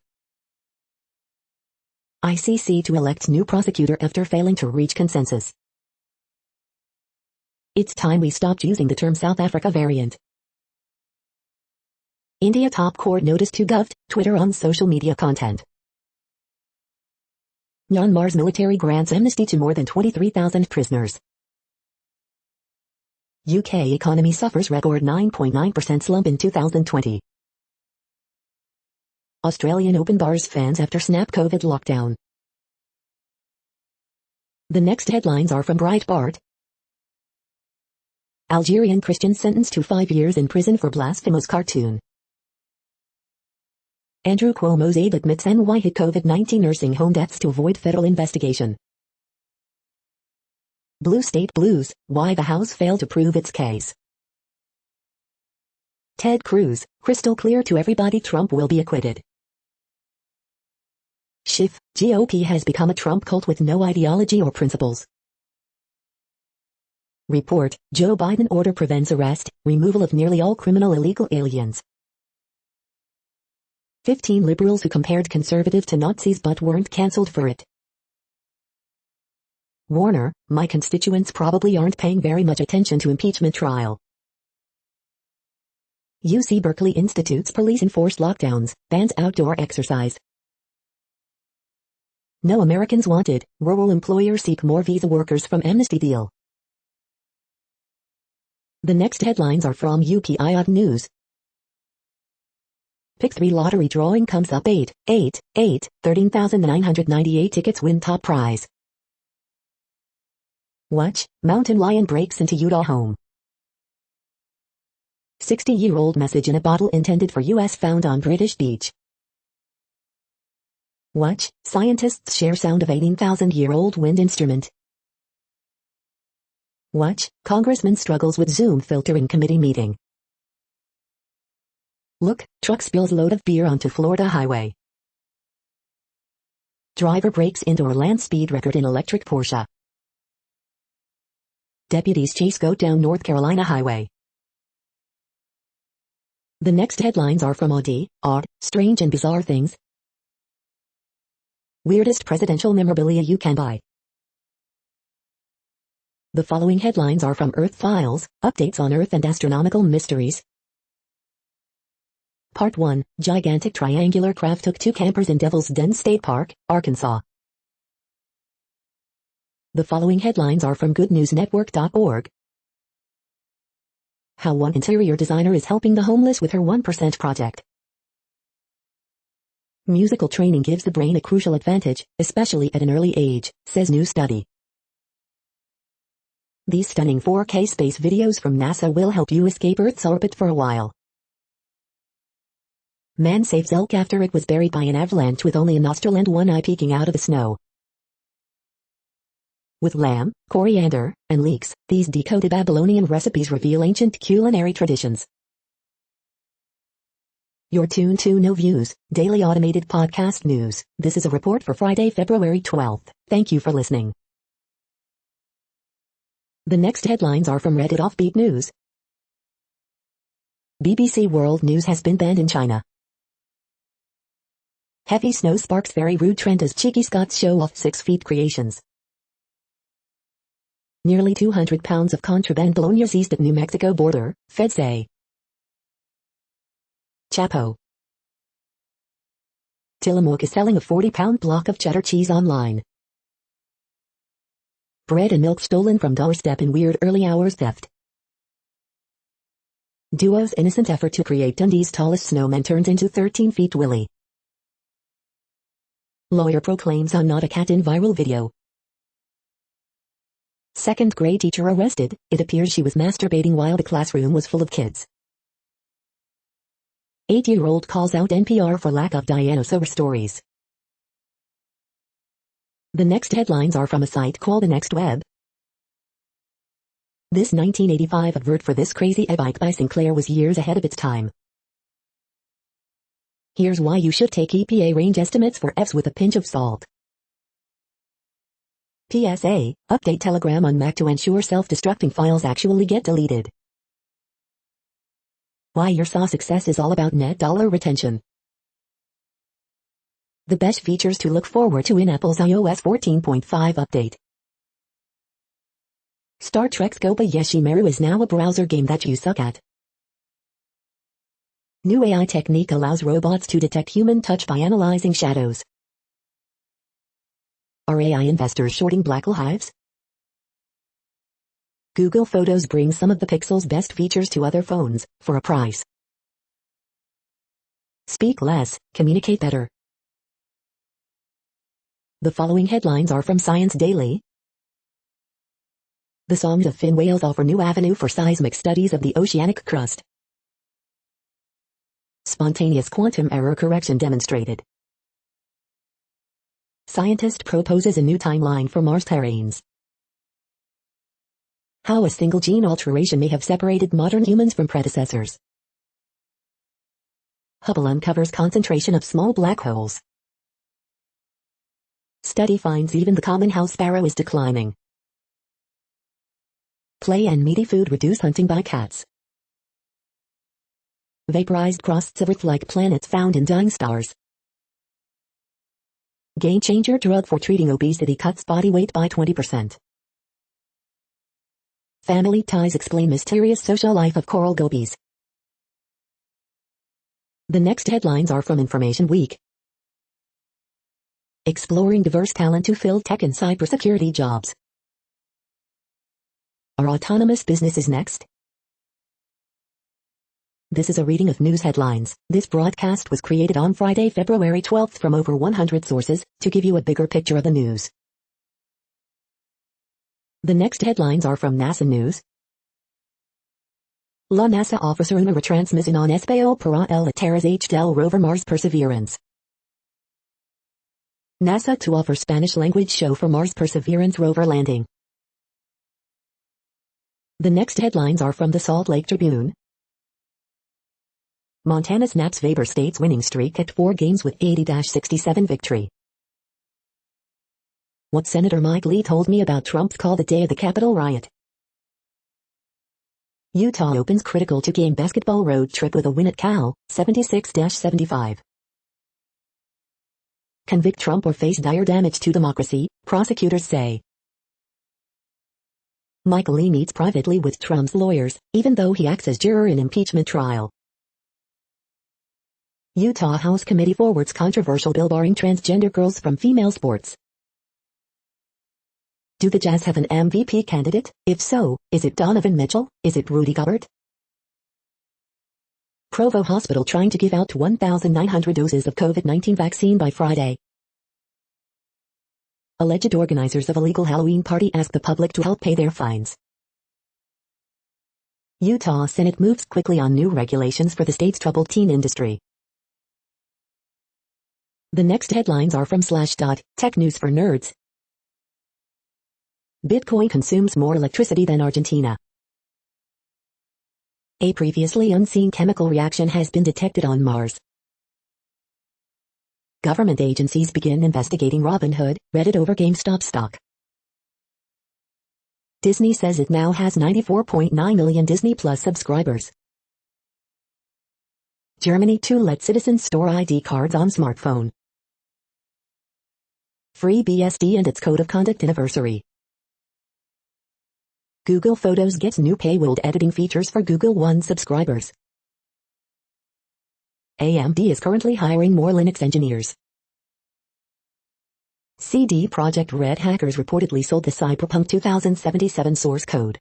ICC to elect new prosecutor after failing to reach consensus. It's time we stopped using the term South Africa variant. India top court notice to Gov, Twitter on social media content. Myanmar's military grants amnesty to more than 23,000 prisoners. UK economy suffers record 9.9% slump in 2020. Australian Open bars fans after snap COVID lockdown. The next headlines are from Breitbart. Algerian Christian sentenced to 5 years in prison for blasphemous cartoon. Andrew Cuomo's aide admits NY hit COVID-19 nursing home deaths to avoid federal investigation. Blue State Blues, why the House failed to prove its case. Ted Cruz, crystal clear to everybody Trump will be acquitted. Schiff, GOP has become a Trump cult with no ideology or principles. Report, Joe Biden order prevents arrest, removal of nearly all criminal illegal aliens. 15 liberals who compared conservative to Nazis but weren't cancelled for it. Warner, my constituents probably aren't paying very much attention to impeachment trial. UC Berkeley institutes police enforced lockdowns, bans outdoor exercise. No Americans wanted, rural employers seek more visa workers from amnesty deal. The next headlines are from UPI News. Pick 3 lottery drawing comes up 13,998 tickets win top prize. Watch, mountain lion breaks into Utah home. 60-year-old message in a bottle intended for U.S. found on British beach. Watch, scientists share sound of 18,000-year-old wind instrument. Watch, congressman struggles with Zoom filtering committee meeting. Look, truck spills load of beer onto Florida highway. Driver breaks indoor land speed record in electric Porsche. Deputies chase goat down North Carolina highway. The next headlines are from Odd, Strange and Bizarre Things. Weirdest presidential memorabilia you can buy. The following headlines are from Earth Files, updates on Earth and astronomical mysteries. Part 1, gigantic triangular craft took 2 campers in Devil's Den State Park, Arkansas. The following headlines are from goodnewsnetwork.org. How one interior designer is helping the homeless with her 1% project. Musical training gives the brain a crucial advantage, especially at an early age, says new study. These stunning 4K space videos from NASA will help you escape Earth's orbit for a while. Man saves elk after it was buried by an avalanche with only a nostril and one eye peeking out of the snow. With lamb, coriander, and leeks, these decoded Babylonian recipes reveal ancient culinary traditions. You're tuned to No Views, daily automated podcast news. This is a report for Friday, February 12th. Thank you for listening. The next headlines are from Reddit Offbeat News. BBC World News has been banned in China. Heavy snow sparks very rude trend as cheeky Scots show off 6 feet creations. Nearly 200 pounds of contraband bologna seized at New Mexico border, feds say. Chapo. Tillamook is selling a 40-pound block of cheddar cheese online. Bread and milk stolen from doorstep in weird early hours theft. Duo's innocent effort to create Dundee's tallest snowman turns into 13 feet Willie. Lawyer proclaims I'm not a cat in viral video. Second grade teacher arrested, it appears she was masturbating while the classroom was full of kids. 8-year-old calls out NPR for lack of dinosaur stories. The next headlines are from a site called The Next Web. This 1985 advert for this crazy e-bike by Sinclair was years ahead of its time. Here's why you should take EPA range estimates for EVs with a pinch of salt. PSA, update Telegram on Mac to ensure self-destructing files actually get deleted. Why your SAW success is all about net dollar retention. The best features to look forward to in Apple's iOS 14.5 update. Star Trek's Kobayashi Maru is now a browser game that you suck at. New AI technique allows robots to detect human touch by analyzing shadows. Are AI investors shorting black hives? Google Photos brings some of the Pixel's best features to other phones, for a price. Speak less, communicate better. The following headlines are from Science Daily. The songs of fin whales offer new avenue for seismic studies of the oceanic crust. Spontaneous quantum error correction demonstrated. Scientist proposes a new timeline for Mars terrains. How a single gene alteration may have separated modern humans from predecessors. Hubble uncovers concentration of small black holes. Study finds even the common house sparrow is declining. Play and meaty food reduce hunting by cats. Vaporized crusts of Earth-like planets found in dying stars. Game-changer drug for treating obesity cuts body weight by 20%. Family ties explain mysterious social life of coral gobies. The next headlines are from Information Week. Exploring diverse talent to fill tech and cybersecurity jobs. Are autonomous businesses next? This is a reading of news headlines. This broadcast was created on Friday, February 12th from over 100 sources, to give you a bigger picture of the news. The next headlines are from NASA News. La NASA officer una retransmisión en español para el aterrizaje del rover Mars Perseverance. NASA to offer Spanish language show for Mars Perseverance rover landing. The next headlines are from the Salt Lake Tribune. Montana snaps Weber State's winning streak at 4 games with 80-67 victory. What Senator Mike Lee told me about Trump's call the day of the Capitol riot. Utah opens critical 2-game basketball road trip with a win at Cal, 76-75. Convict Trump or face dire damage to democracy, prosecutors say. Michael Lee meets privately with Trump's lawyers, even though he acts as juror in impeachment trial. Utah House Committee forwards controversial bill barring transgender girls from female sports. Do the Jazz have an MVP candidate? If so, is it Donovan Mitchell? Is it Rudy Gobert? Provo Hospital trying to give out 1,900 doses of COVID-19 vaccine by Friday. Alleged organizers of illegal Halloween party ask the public to help pay their fines. Utah Senate moves quickly on new regulations for the state's troubled teen industry. The next headlines are from Slashdot, Tech News for Nerds. Bitcoin consumes more electricity than Argentina. A previously unseen chemical reaction has been detected on Mars. Government agencies begin investigating Robinhood, Reddit over GameStop stock. Disney says it now has 94.9 million Disney Plus subscribers. Germany to let citizens store ID cards on smartphone. FreeBSD and its Code of Conduct anniversary. Google Photos gets new paywalled editing features for Google One subscribers. AMD is currently hiring more Linux engineers. CD Projekt Red hackers reportedly sold the Cyberpunk 2077 source code.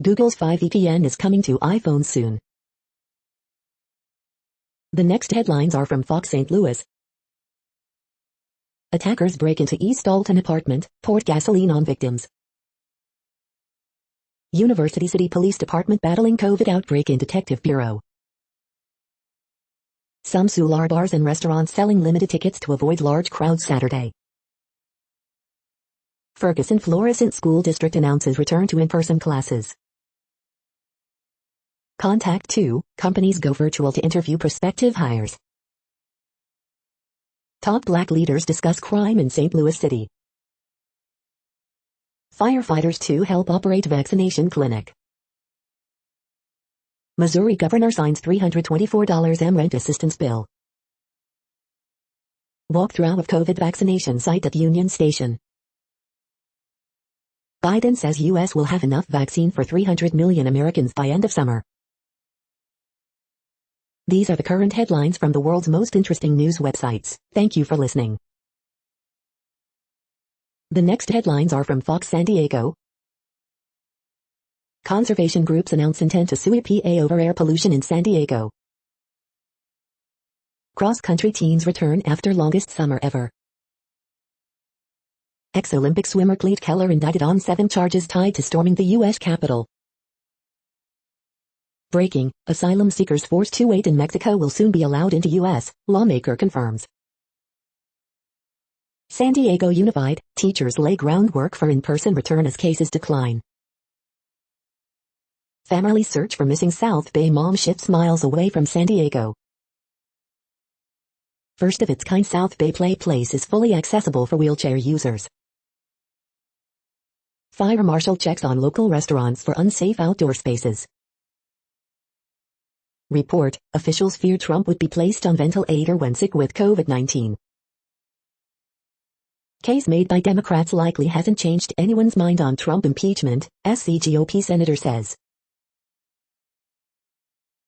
Google's 5 VPN is coming to iPhone soon. The next headlines are from Fox St. Louis. Attackers break into East Alton apartment, poured gasoline on victims. University City Police Department battling COVID outbreak in Detective Bureau. Some Solar bars and restaurants selling limited tickets to avoid large crowds Saturday. Ferguson Florissant School District announces return to in-person classes. Contact 2, companies go virtual to interview prospective hires. Top black leaders discuss crime in St. Louis City. Firefighters to help operate vaccination clinic. Missouri governor signs $324 rent assistance bill. Walkthrough of COVID vaccination site at Union Station. Biden says U.S. will have enough vaccine for 300 million Americans by end of summer. These are the current headlines from the world's most interesting news websites. Thank you for listening. The next headlines are from Fox San Diego. Conservation groups announce intent to sue EPA over air pollution in San Diego. Cross-country teens return after longest summer ever. Ex-Olympic swimmer Clete Keller indicted on 7 charges tied to storming the U.S. Capitol. Breaking, asylum seekers forced to wait in Mexico will soon be allowed into U.S., lawmaker confirms. San Diego Unified, teachers lay groundwork for in-person return as cases decline. Families search for missing South Bay mom ships miles away from San Diego. First of its kind South Bay Play Place is fully accessible for wheelchair users. Fire marshal checks on local restaurants for unsafe outdoor spaces. Report, officials fear Trump would be placed on ventilator when sick with COVID-19. Case made by Democrats likely hasn't changed anyone's mind on Trump impeachment, SCGOP senator says.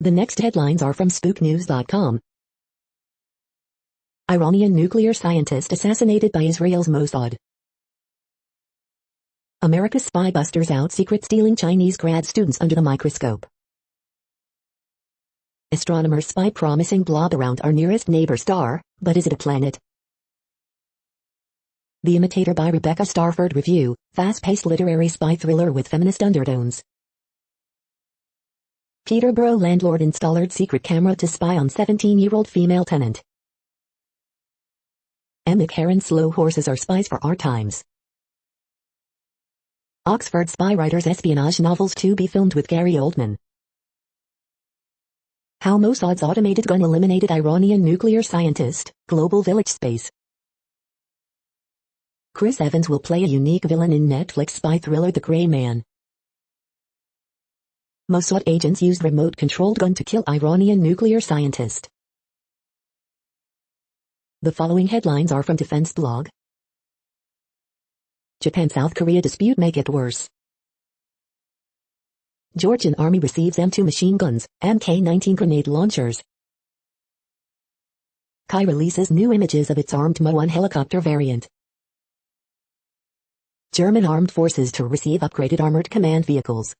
The next headlines are from SpookNews.com. Iranian nuclear scientist assassinated by Israel's Mossad. America's spy busters out secret stealing Chinese grad students under the microscope. Astronomers spy promising blob around our nearest neighbor star, but is it a planet? The Imitator by Rebecca Starford review, fast-paced literary spy thriller with feminist undertones. Peterborough landlord installed secret camera to spy on 17-year-old female tenant. Emmett Heron's slow horses are spies for our times. Oxford spy writer's espionage novels to be filmed with Gary Oldman. How Mossad's automated gun eliminated Iranian nuclear scientist, Global Village Space. Chris Evans will play a unique villain in Netflix spy thriller The Gray Man. Mossad agents used remote-controlled gun to kill Iranian nuclear scientist. The following headlines are from Defense Blog. Japan-South Korea dispute may get worse. Georgian Army receives M2 machine guns, Mk-19 grenade launchers. Kai releases new images of its armed Mo-1 helicopter variant. German armed forces to receive upgraded armored command vehicles.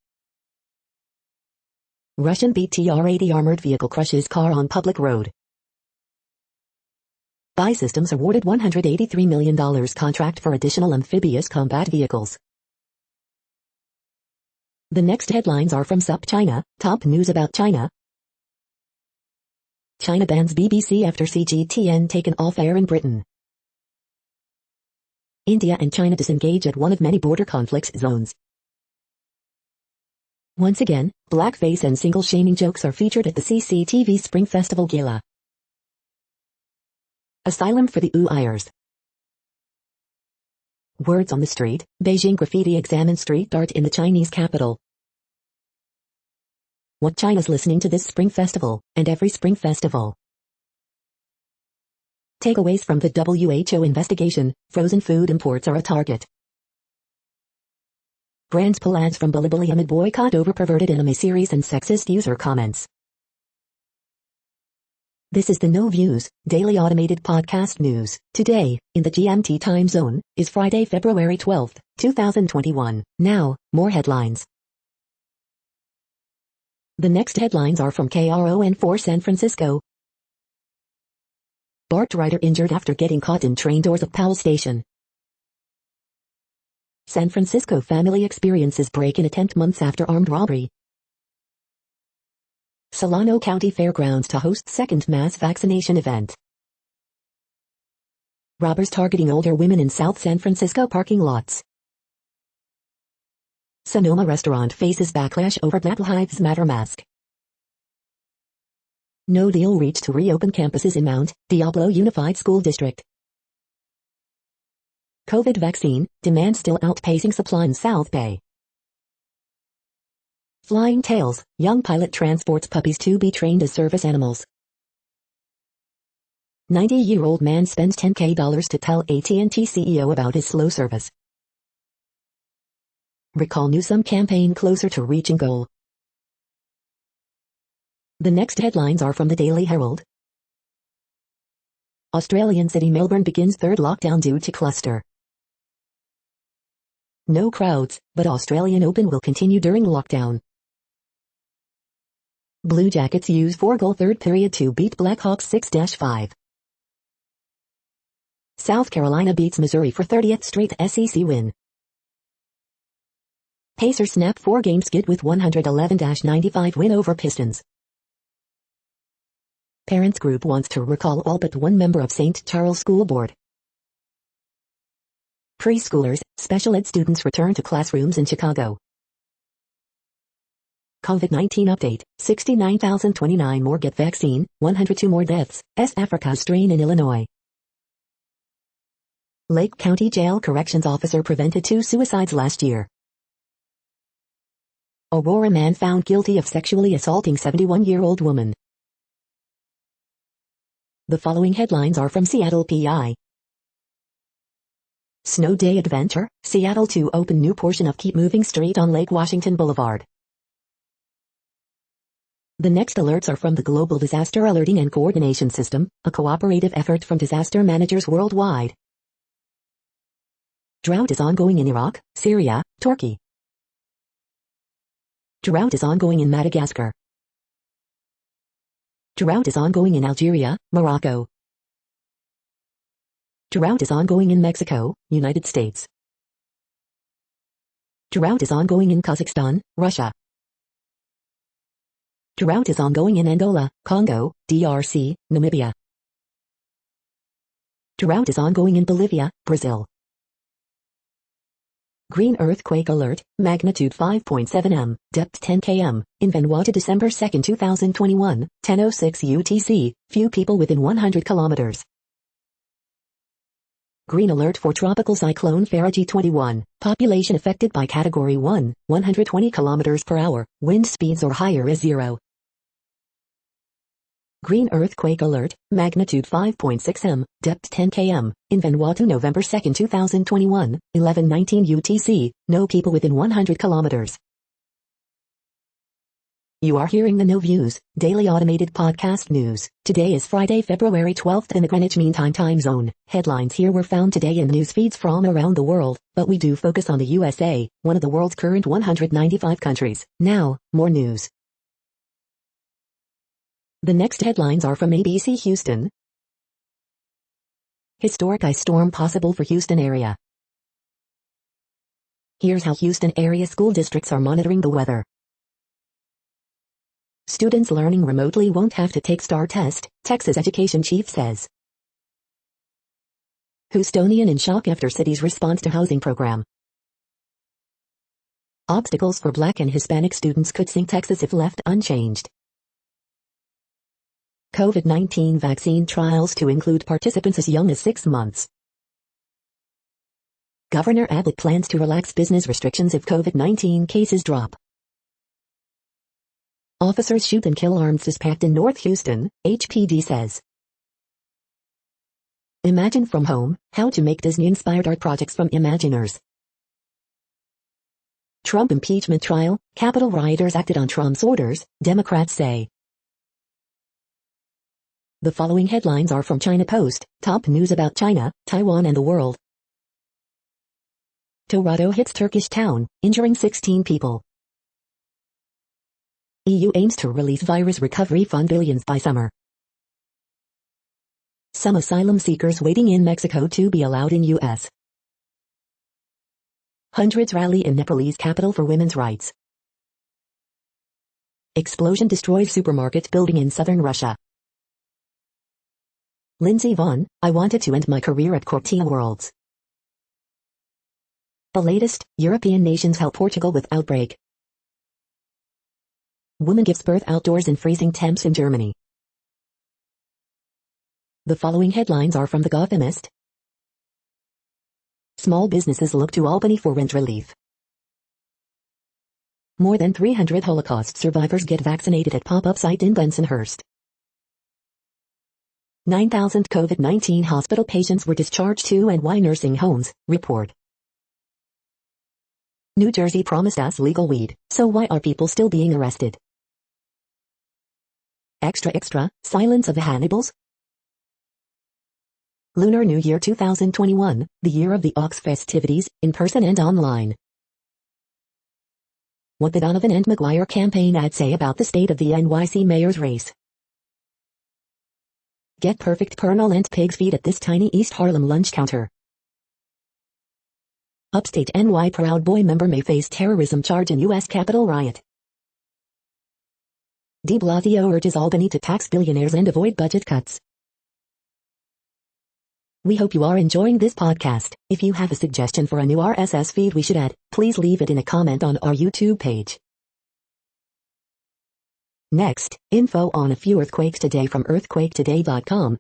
Russian BTR-80 armored vehicle crushes car on public road. Buy Systems awarded $183 million contract for additional amphibious combat vehicles. The next headlines are from SupChina, top news about China. China bans BBC after CGTN taken off air in Britain. India and China disengage at one of many border conflicts zones. Once again, blackface and single-shaming jokes are featured at the CCTV Spring Festival Gala. Asylum for the Uyghurs. Words on the street, Beijing graffiti examines street art in the Chinese capital. What China's listening to this Spring Festival, and every Spring Festival. Takeaways from the WHO investigation, frozen food imports are a target. Brands pull ads from Bilibili amid boycott over perverted anime series and sexist user comments. This is the No Views, daily automated podcast news. Today, in the GMT time zone, is Friday, February 12, 2021. Now, more headlines. The next headlines are from KRON4 San Francisco. BART rider injured after getting caught in train doors of Powell Station. San Francisco family experiences break-in attempt months after armed robbery. Solano County Fairgrounds to host second mass vaccination event. Robbers targeting older women in South San Francisco parking lots. Sonoma restaurant faces backlash over Black Lives Matter mask. No deal reached to reopen campuses in Mount Diablo Unified School District. COVID vaccine, demand still outpacing supply in South Bay. Flying tails, young pilot transports puppies to be trained as service animals. 90-year-old man spends $10K to tell AT&T CEO about his slow service. Recall Newsom campaign closer to reaching goal. The next headlines are from the Daily Herald. Australian city Melbourne begins third lockdown due to cluster. No crowds, but Australian Open will continue during lockdown. Blue Jackets use 4-goal third period to beat Blackhawks 6-5. South Carolina beats Missouri for 30th straight SEC win. Pacers snap 4-game skid with 111-95 win over Pistons. Parents group wants to recall all but one member of St. Charles School Board. Preschoolers, special ed students return to classrooms in Chicago. COVID-19 update, 69,029 more get vaccine, 102 more deaths, Africa strain in Illinois. Lake County Jail corrections officer prevented 2 suicides last year. Aurora man found guilty of sexually assaulting 71-year-old woman. The following headlines are from Seattle PI. Snow Day Adventure, Seattle to open new portion of Keep Moving Street on Lake Washington Boulevard. The next alerts are from the Global Disaster Alerting and Coordination System, a cooperative effort from disaster managers worldwide. Drought is ongoing in Iraq, Syria, Turkey. Drought is ongoing in Madagascar. Drought is ongoing in Algeria, Morocco. Drought is ongoing in Mexico, United States. Drought is ongoing in Kazakhstan, Russia. Drought is ongoing in Angola, Congo, DRC, Namibia. Drought is ongoing in Bolivia, Brazil. Green earthquake alert, magnitude 5.7 m, depth 10 km, in Vanuatu December 2, 2021, 10:06 UTC, few people within 100 kilometers. Green alert for tropical cyclone Faraji 21, population affected by category 1, 120 km per hour, wind speeds or higher is 0. Green earthquake alert, magnitude 5.6 m, depth 10 km, in Vanuatu November 2, 2021, 11:19 UTC, no people within 100 kilometers. You are hearing the No Views, daily automated podcast news. Today is Friday, February 12th in the Greenwich Mean Time zone. Headlines here were found today in news feeds from around the world, but we do focus on the USA, one of the world's current 195 countries. Now, more news. The next headlines are from ABC Houston. Historic ice storm possible for Houston area. Here's how Houston area school districts are monitoring the weather. Students learning remotely won't have to take STAR test, Texas education chief says. Houstonian in shock after city's response to housing program. Obstacles for Black and Hispanic students could sink Texas if left unchanged. COVID-19 vaccine trials to include participants as young as 6 months. Governor Abbott plans to relax business restrictions if COVID-19 cases drop. Officers shoot and kill armed suspect in North Houston, HPD says. Imagine from home, how to make Disney-inspired art projects from Imaginers. Trump impeachment trial, Capitol rioters acted on Trump's orders, Democrats say. The following headlines are from China Post, top news about China, Taiwan and the world. Tornado hits Turkish town, injuring 16 people. EU aims to release virus recovery fund billions by summer. Some asylum seekers waiting in Mexico to be allowed in U.S. Hundreds rally in Nepalese capital for women's rights. Explosion destroys supermarket building in southern Russia. Lindsey Vonn, I wanted to end my career at Cortina Worlds. The latest, European nations help Portugal with outbreak. Woman gives birth outdoors in freezing temps in Germany. The following headlines are from The Gothamist. Small businesses look to Albany for rent relief. More than 300 Holocaust survivors get vaccinated at pop-up site in Bensonhurst. 9,000 COVID-19 hospital patients were discharged to and why nursing homes, report. New Jersey promised us legal weed, so why are people still being arrested? Extra, silence of the Hannibals? Lunar New Year 2021, the year of the Ox festivities, in person and online. What the Donovan and McGuire campaign ad say about the state of the NYC mayor's race. Get perfect kernel and pig's feet at this tiny East Harlem lunch counter. Upstate NY Proud Boy member may face terrorism charge in U.S. Capitol riot. De Blasio urges Albany to tax billionaires and avoid budget cuts. We hope you are enjoying this podcast. If you have a suggestion for a new RSS feed we should add, please leave it in a comment on our YouTube page. Next, info on a few earthquakes today from earthquaketoday.com.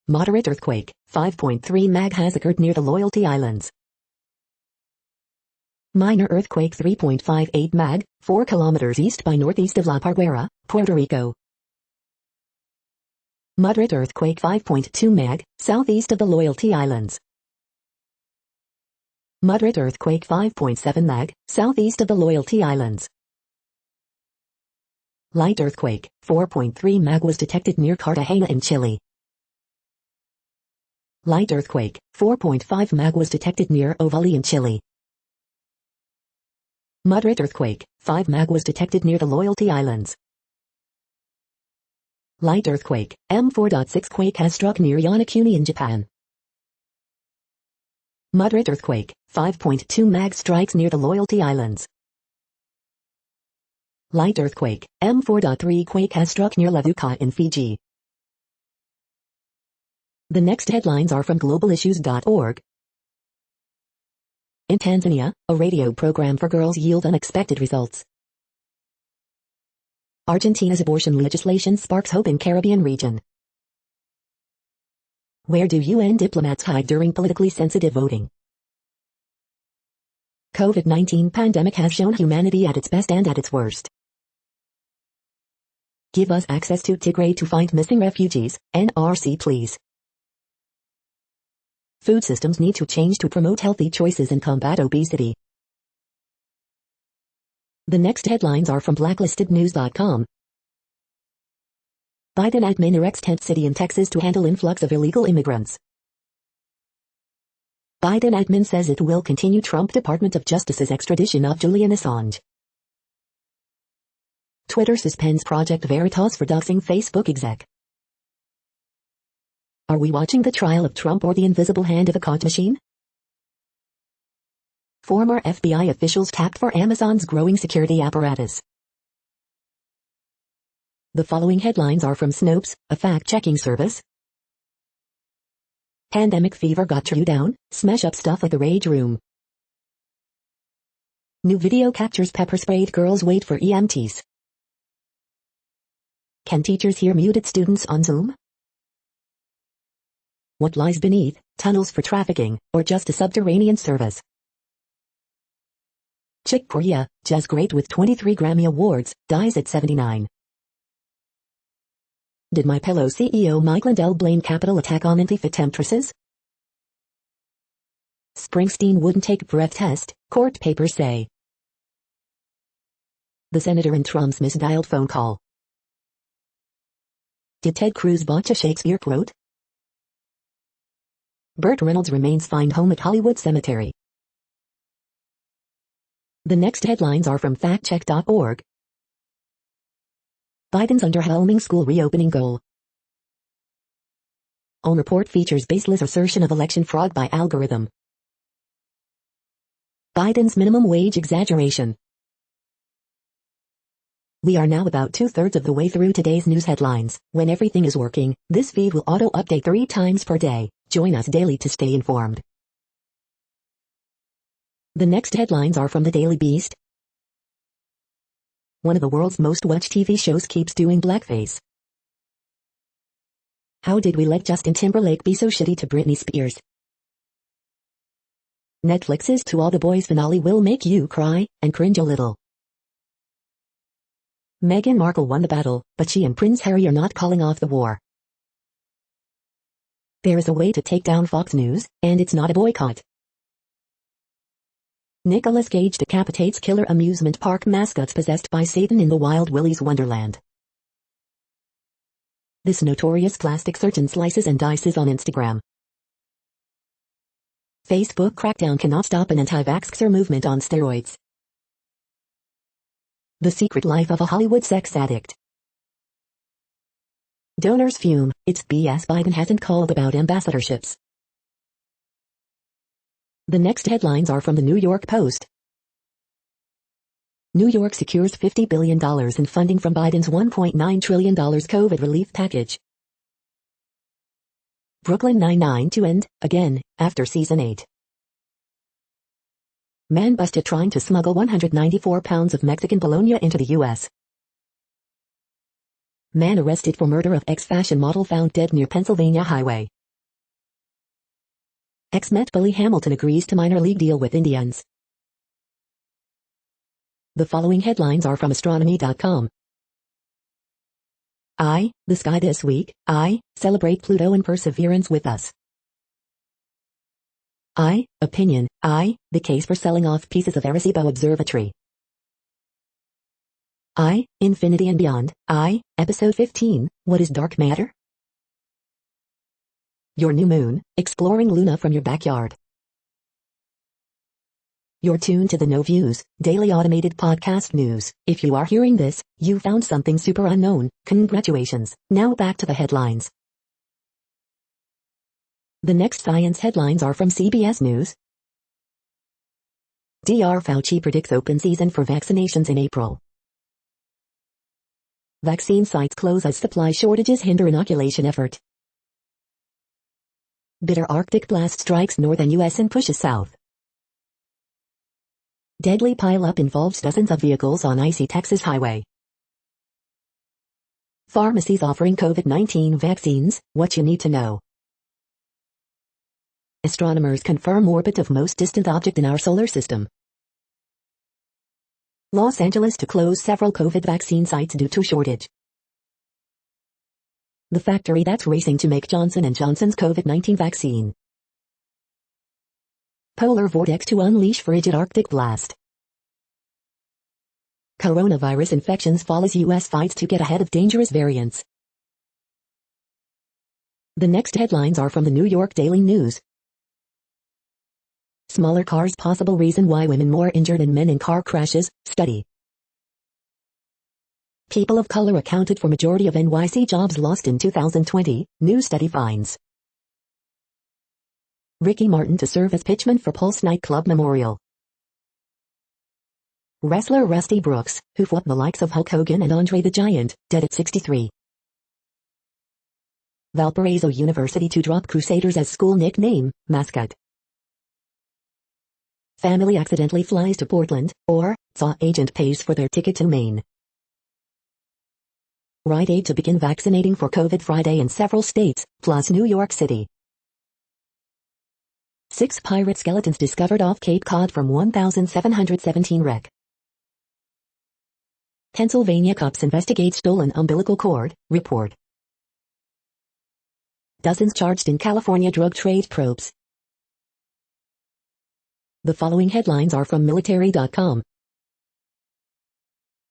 Moderate earthquake, 5.3 mag has occurred near the Loyalty Islands. Minor earthquake 3.58 mag, 4 kilometers east by northeast of La Parguera, Puerto Rico. Moderate earthquake 5.2 mag, southeast of the Loyalty Islands. Moderate earthquake 5.7 mag, southeast of the Loyalty Islands. Light earthquake, 4.3 mag was detected near Cartagena in Chile. Light earthquake, 4.5 mag was detected near Ovalle in Chile. Moderate earthquake, 5 mag was detected near the Loyalty Islands. Light earthquake, M4.6 quake has struck near Yonaguni in Japan. Moderate earthquake, 5.2 mag strikes near the Loyalty Islands. Light earthquake, M4.3 quake has struck near Levuka in Fiji. The next headlines are from globalissues.org. In Tanzania, a radio program for girls yield unexpected results. Argentina's abortion legislation sparks hope in Caribbean region. Where do UN diplomats hide during politically sensitive voting? COVID-19 pandemic has shown humanity at its best and at its worst. Give us access to Tigray to find missing refugees, NRC please. Food systems need to change to promote healthy choices and combat obesity. The next headlines are from blacklistednews.com. Biden admin erects tent city in Texas to handle influx of illegal immigrants. Biden admin says it will continue Trump Department of Justice's extradition of Julian Assange. Twitter suspends Project Veritas for doxing Facebook exec. Are we watching the trial of Trump or the invisible hand of a caught machine? Former FBI officials tapped for Amazon's growing security apparatus. The following headlines are from Snopes, a fact-checking service. Pandemic fever got you down, smash up stuff like the Rage Room. New video captures pepper-sprayed girls wait for EMTs. Can teachers hear muted students on Zoom? What lies beneath, tunnels for trafficking, or just a subterranean service? Chick Corea, jazz great with 23 Grammy Awards, dies at 79. Did MyPillow CEO Mike Lindell blame Capitol attack on anti-fit temptresses? Springsteen wouldn't take breath test, court papers say. The senator in Trump's misdialed phone call. Did Ted Cruz botch a Shakespeare quote? Burt Reynolds remains fined home at Hollywood Cemetery. The next headlines are from factcheck.org. Biden's underwhelming school reopening goal. OWN report features baseless assertion of election fraud by algorithm. Biden's minimum wage exaggeration. We are now about 2/3 of the way through today's news headlines. When everything is working, this feed will auto-update 3 times per day. Join us daily to stay informed. The next headlines are from the Daily Beast. One of the world's most watched TV shows keeps doing blackface. How did we let Justin Timberlake be so shitty to Britney Spears? Netflix's To All the Boys finale will make you cry and cringe a little. Meghan Markle won the battle, but she and Prince Harry are not calling off the war. There is a way to take down Fox News, and it's not a boycott. Nicolas Cage decapitates killer amusement park mascots possessed by Satan in the Wild Willie's Wonderland. This notorious plastic surgeon slices and dices on Instagram. Facebook crackdown cannot stop an anti-vaxxer movement on steroids. The secret life of a Hollywood sex addict. Donors fume, it's BS Biden hasn't called about ambassadorships. The next headlines are from the New York Post. New York secures $50 billion in funding from Biden's $1.9 trillion COVID relief package. Brooklyn Nine-Nine to end, again, after season 8. Man busted trying to smuggle 194 pounds of Mexican bologna into the U.S. Man arrested for murder of ex-fashion model found dead near Pennsylvania highway. Ex-Met bully Hamilton agrees to minor league deal with Indians. The following headlines are from astronomy.com. The sky this week. Celebrate Pluto and Perseverance with us. Opinion. The case for selling off pieces of Arecibo Observatory. Infinity and Beyond. Episode 15, What is Dark Matter? Your new moon, exploring Luna from your backyard. You're tuned to the No Views, daily automated podcast news. If you are hearing this, you found something super unknown. Congratulations. Now back to the headlines. The next science headlines are from CBS News. Dr. Fauci predicts open season for vaccinations in April. Vaccine sites close as supply shortages hinder inoculation effort. Bitter Arctic blast strikes northern U.S. and pushes south. Deadly pileup involves dozens of vehicles on icy Texas highway. Pharmacies offering COVID-19 vaccines, what you need to know. Astronomers confirm orbit of most distant object in our solar system. Los Angeles to close several COVID vaccine sites due to shortage. The factory that's racing to make Johnson & Johnson's COVID-19 vaccine. Polar vortex to unleash frigid Arctic blast. Coronavirus infections fall as U.S. fights to get ahead of dangerous variants. The next headlines are from the New York Daily News. Smaller cars possible reason why women more injured than men in car crashes, study. People of color accounted for majority of NYC jobs lost in 2020, new study finds. Ricky Martin to serve as pitchman for Pulse nightclub memorial. Wrestler Rusty Brooks, who fought the likes of Hulk Hogan and Andre the Giant, dead at 63. Valparaiso University to drop Crusaders as school nickname, mascot. Family accidentally flies to Portland, or, SAW agent pays for their ticket to Maine. Rite Aid to begin vaccinating for COVID Friday in several states, plus New York City. 6 pirate skeletons discovered off Cape Cod from 1717 wreck. Pennsylvania cops investigate stolen umbilical cord, report. Dozens charged in California drug trade probes. The following headlines are from military.com.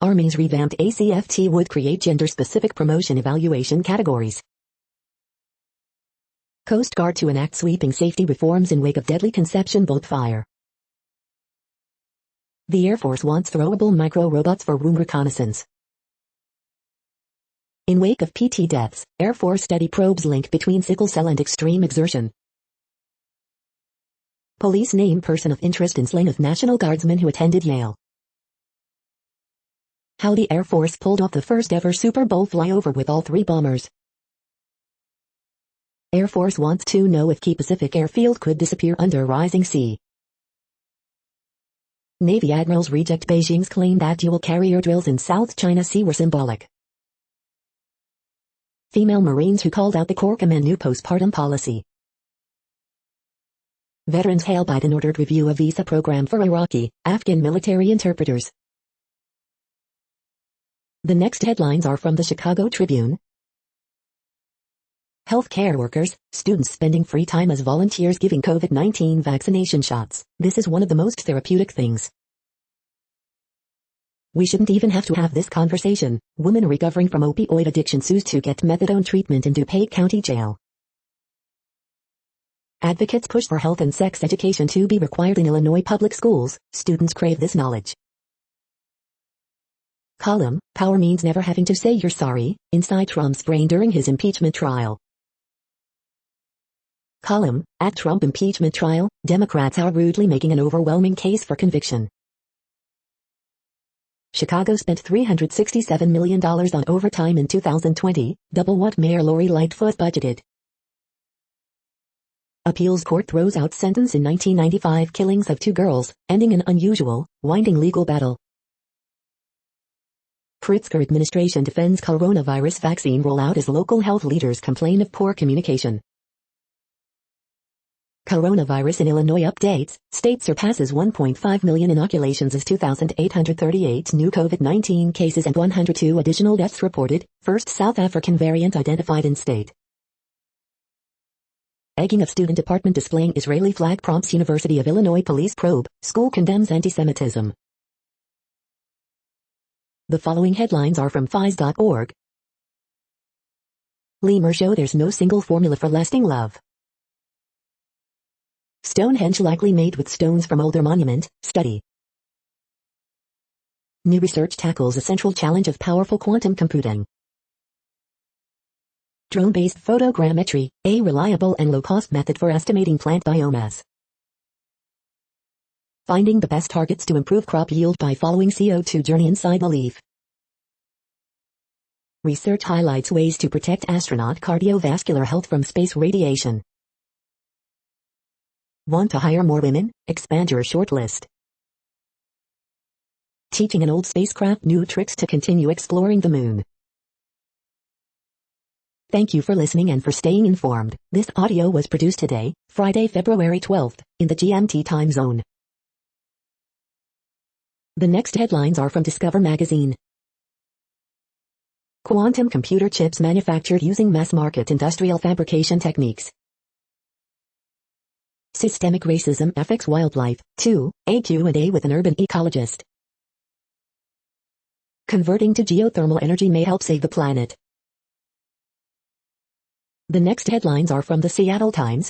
Army's revamped ACFT would create gender-specific promotion evaluation categories. Coast Guard to enact sweeping safety reforms in wake of deadly conception boat fire. The Air Force wants throwable micro-robots for room reconnaissance. In wake of PT deaths, Air Force study probes link between sickle cell and extreme exertion. Police name person of interest in slaying of National Guardsman who attended Yale. How the Air Force pulled off the first ever Super Bowl flyover with all 3 bombers. Air Force wants to know if Key Pacific Airfield could disappear under rising sea. Navy admirals reject Beijing's claim that dual carrier drills in South China Sea were symbolic. Female Marines who called out the Corps commend new postpartum policy. Veterans hail Biden ordered review of visa program for Iraqi, Afghan military interpreters. The next headlines are from the Chicago Tribune. Healthcare workers, students spending free time as volunteers giving COVID-19 vaccination shots. This is one of the most therapeutic things. We shouldn't even have to have this conversation. Woman recovering from opioid addiction sues to get methadone treatment in DuPage County Jail. Advocates push for health and sex education to be required in Illinois public schools. Students crave this knowledge. Column, power means never having to say you're sorry, inside Trump's brain during his impeachment trial. Column, at Trump impeachment trial, Democrats are rudely making an overwhelming case for conviction. Chicago spent $367 million on overtime in 2020, double what Mayor Lori Lightfoot budgeted. Appeals court throws out sentence in 1995 killings of 2 girls, ending an unusual, winding legal battle. Pritzker administration defends coronavirus vaccine rollout as local health leaders complain of poor communication. Coronavirus in Illinois updates, state surpasses 1.5 million inoculations as 2,838 new COVID-19 cases and 102 additional deaths reported, first South African variant identified in state. Egging of student apartment displaying Israeli flag prompts University of Illinois police probe, school condemns anti-Semitism. The following headlines are from FIS.org. Lemur show there's no single formula for lasting love. Stonehenge likely made with stones from older monument, study. New research tackles a central challenge of powerful quantum computing. Drone-based photogrammetry, a reliable and low-cost method for estimating plant biomass. Finding the best targets to improve crop yield by following CO2 journey inside the leaf. Research highlights ways to protect astronaut cardiovascular health from space radiation. Want to hire more women? Expand your shortlist. Teaching an old spacecraft new tricks to continue exploring the moon. Thank you for listening and for staying informed. This audio was produced today, Friday, February 12th, in the GMT time zone. The next headlines are from Discover magazine. Quantum computer chips manufactured using mass-market industrial fabrication techniques. Systemic racism affects wildlife, too, a Q&A with an urban ecologist. Converting to geothermal energy may help save the planet. The next headlines are from the Seattle Times.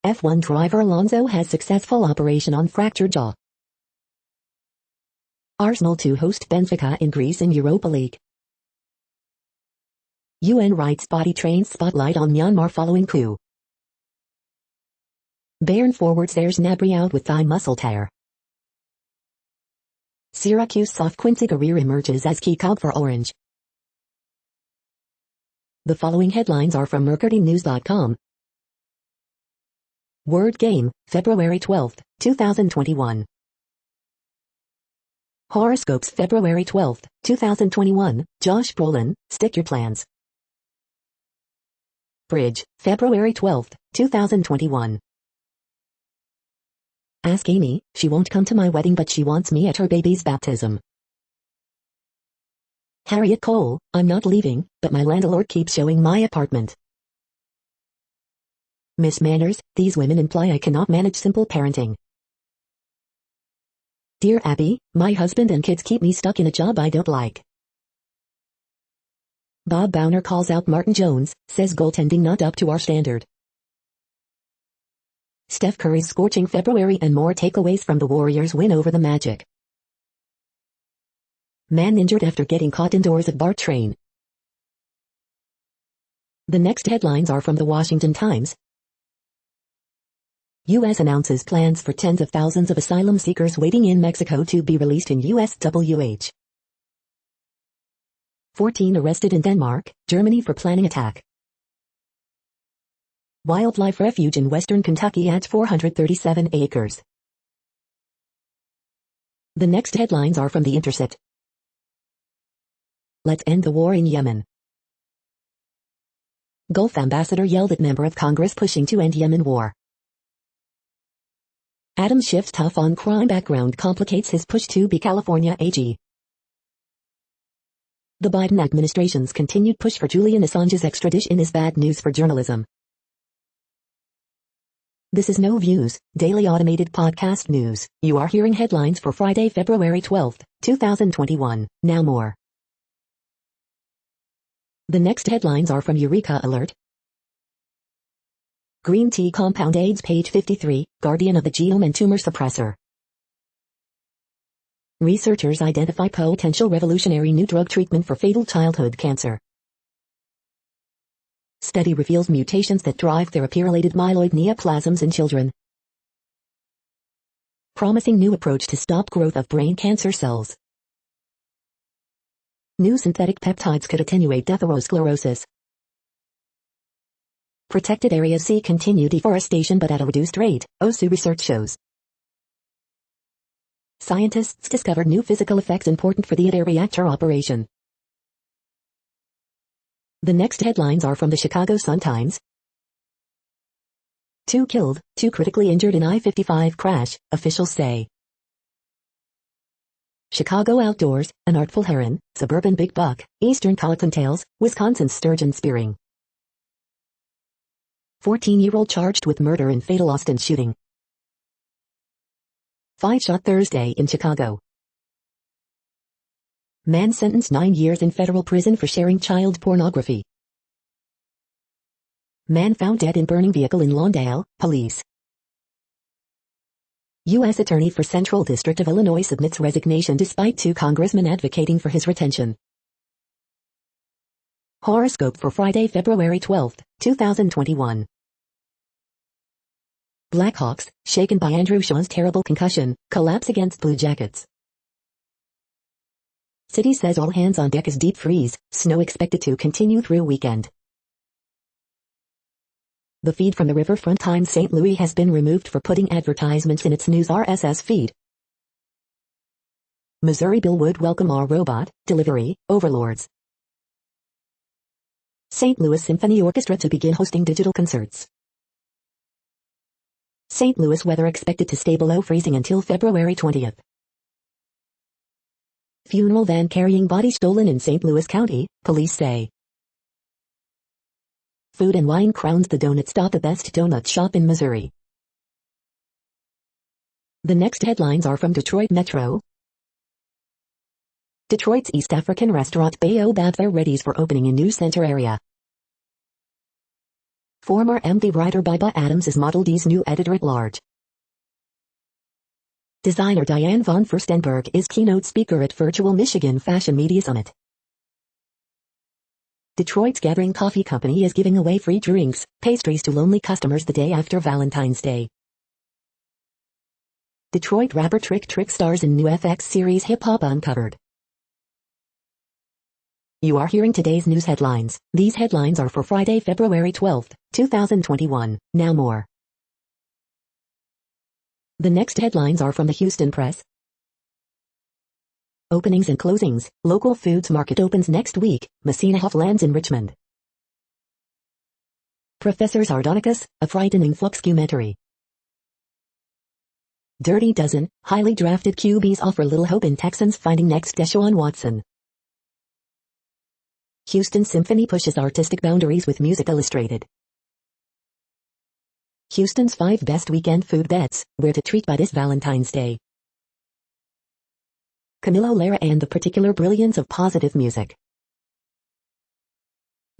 F1 driver Alonso has successful operation on fractured jaw. Arsenal to host Benfica in Greece in Europa League. UN writes body trains spotlight on Myanmar following coup. Bayern forward Serge Gnabry out with thigh muscle tear. Syracuse soft Quincy Guerrero emerges as key cog for Orange. The following headlines are from MercuryNews.com. Word Game, February 12, 2021. Horoscopes February 12, 2021, Josh Brolin, Stick Your Plans. Bridge, February 12, 2021. Ask Amy, she won't come to my wedding but she wants me at her baby's baptism. Harriet Cole, I'm not leaving, but my landlord keeps showing my apartment. Miss Manners, these women imply I cannot manage simple parenting. Dear Abby, my husband and kids keep me stuck in a job I don't like. Bob Bowner calls out Martin Jones, says goaltending not up to our standard. Steph Curry's scorching February and more takeaways from the Warriors' win over the Magic. Man injured after getting caught indoors at BART train. The next headlines are from the Washington Times. U.S. announces plans for tens of thousands of asylum seekers waiting in Mexico to be released in USWH. 14 arrested in Denmark, Germany for planning attack. Wildlife refuge in western Kentucky adds 437 acres. The next headlines are from The Intercept. Let's end the war in Yemen. Gulf ambassador yelled at member of Congress pushing to end Yemen war. Adam Schiff's tough on crime background complicates his push to be California AG. The Biden administration's continued push for Julian Assange's extradition is bad news for journalism. This is No Views, daily automated podcast news. You are hearing headlines for Friday, February 12th, 2021. Now more. The next headlines are from Eureka Alert. Green tea compound aids, page 53, guardian of the genome and tumor suppressor. Researchers identify potential revolutionary new drug treatment for fatal childhood cancer. Study reveals mutations that drive therapy-related myeloid neoplasms in children. Promising new approach to stop growth of brain cancer cells. New synthetic peptides could attenuate atherosclerosis. Protected areas see continued deforestation but at a reduced rate, OSU research shows. Scientists discovered new physical effects important for the ITER reactor operation. The next headlines are from the Chicago Sun-Times. 2 killed, 2 critically injured in I-55 crash, officials say. Chicago outdoors, an artful heron, suburban big buck, eastern cottontails, Wisconsin sturgeon spearing. 14-year-old charged with murder in fatal Austin shooting. 5 shot Thursday in Chicago. Man sentenced 9 years in federal prison for sharing child pornography. Man found dead in burning vehicle in Lawndale, police. U.S. Attorney for Central District of Illinois submits resignation despite 2 congressmen advocating for his retention. Horoscope for Friday, February 12th, 2021. Blackhawks, shaken by Andrew Shaw's terrible concussion, collapse against Blue Jackets. City says all hands on deck as deep freeze, snow expected to continue through weekend. The feed from the Riverfront Times St. Louis has been removed for putting advertisements in its news RSS feed. Missouri bill would welcome our robot delivery overlords. St. Louis Symphony Orchestra to begin hosting digital concerts. St. Louis weather expected to stay below freezing until February 20th. Funeral van carrying body stolen in St. Louis County, police say. Food and Wine crowns the donut stop the best donut shop in Missouri. The next headlines are from Detroit Metro. Detroit's East African restaurant Bayo Babtha readies for opening in new center area. Former MD writer Biba Adams is Model D's new editor-at-large. Designer Diane von Furstenberg is keynote speaker at Virtual Michigan Fashion Media Summit. Detroit's Gathering Coffee Company is giving away free drinks, pastries to lonely customers the day after Valentine's Day. Detroit rapper Trick stars in new FX series Hip Hop Uncovered. You are hearing today's news headlines. These headlines are for Friday, February 12th, 2021. Now more. The next headlines are from the Houston Press. Openings and closings. Local foods market opens next week. Messina Hoff lands in Richmond. Professor Sardonicus, a frightening fluxcumentary. Dirty Dozen. Highly drafted QBs offer little hope in Texans finding next Deshaun Watson. Houston Symphony pushes artistic boundaries with Music Illustrated. Houston's 5 best weekend food bets, where to treat by this Valentine's Day. Camilo Lara and the particular brilliance of positive music.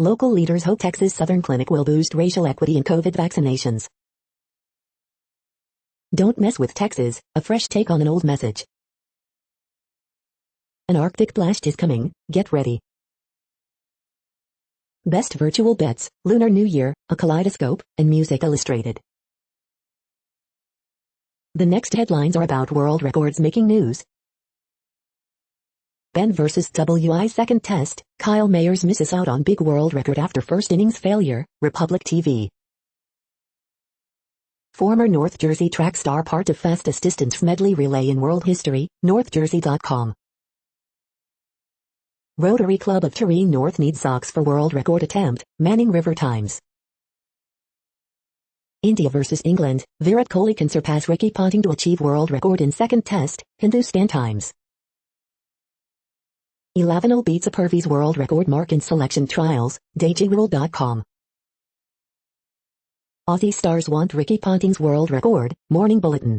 Local leaders hope Texas Southern Clinic will boost racial equity in COVID vaccinations. Don't mess with Texas, a fresh take on an old message. An Arctic blast is coming, get ready. Best virtual bets, Lunar New Year, a kaleidoscope, and Music Illustrated. The next headlines are about world records making news. Ben vs. WI second test, Kyle Mayers misses out on big world record after first innings failure, Republic TV. Former North Jersey track star part of fastest distance medley relay in world history, NorthJersey.com. Rotary Club of Turin North needs socks for world record attempt, Manning River Times. India vs. England, Virat Kohli can surpass Ricky Ponting to achieve world record in second test, Hindustan Times. 11 beats a Purvis world record mark in selection trials, DailyWorld.com. Aussie stars want Ricky Ponting's world record, Morning Bulletin.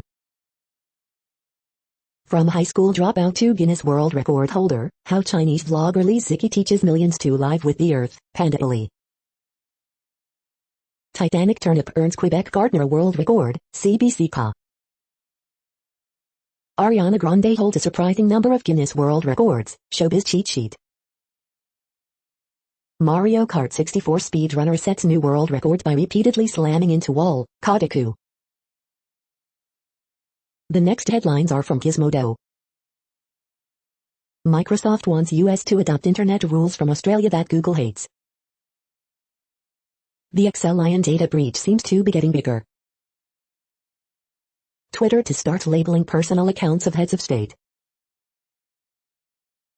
From high school dropout to Guinness World Record holder, how Chinese vlogger Li Ziqi teaches millions to live with the earth, Panda Italy. Titanic turnip earns Quebec gardener world record, CBC Ca. Ariana Grande holds a surprising number of Guinness World Records, showbiz cheat sheet. Mario Kart 64 speedrunner sets new world record by repeatedly slamming into wall, Kodaku. The next headlines are from Gizmodo. Microsoft wants US to adopt internet rules from Australia that Google hates. The Excel Lion data breach seems to be getting bigger. Twitter to start labeling personal accounts of heads of state.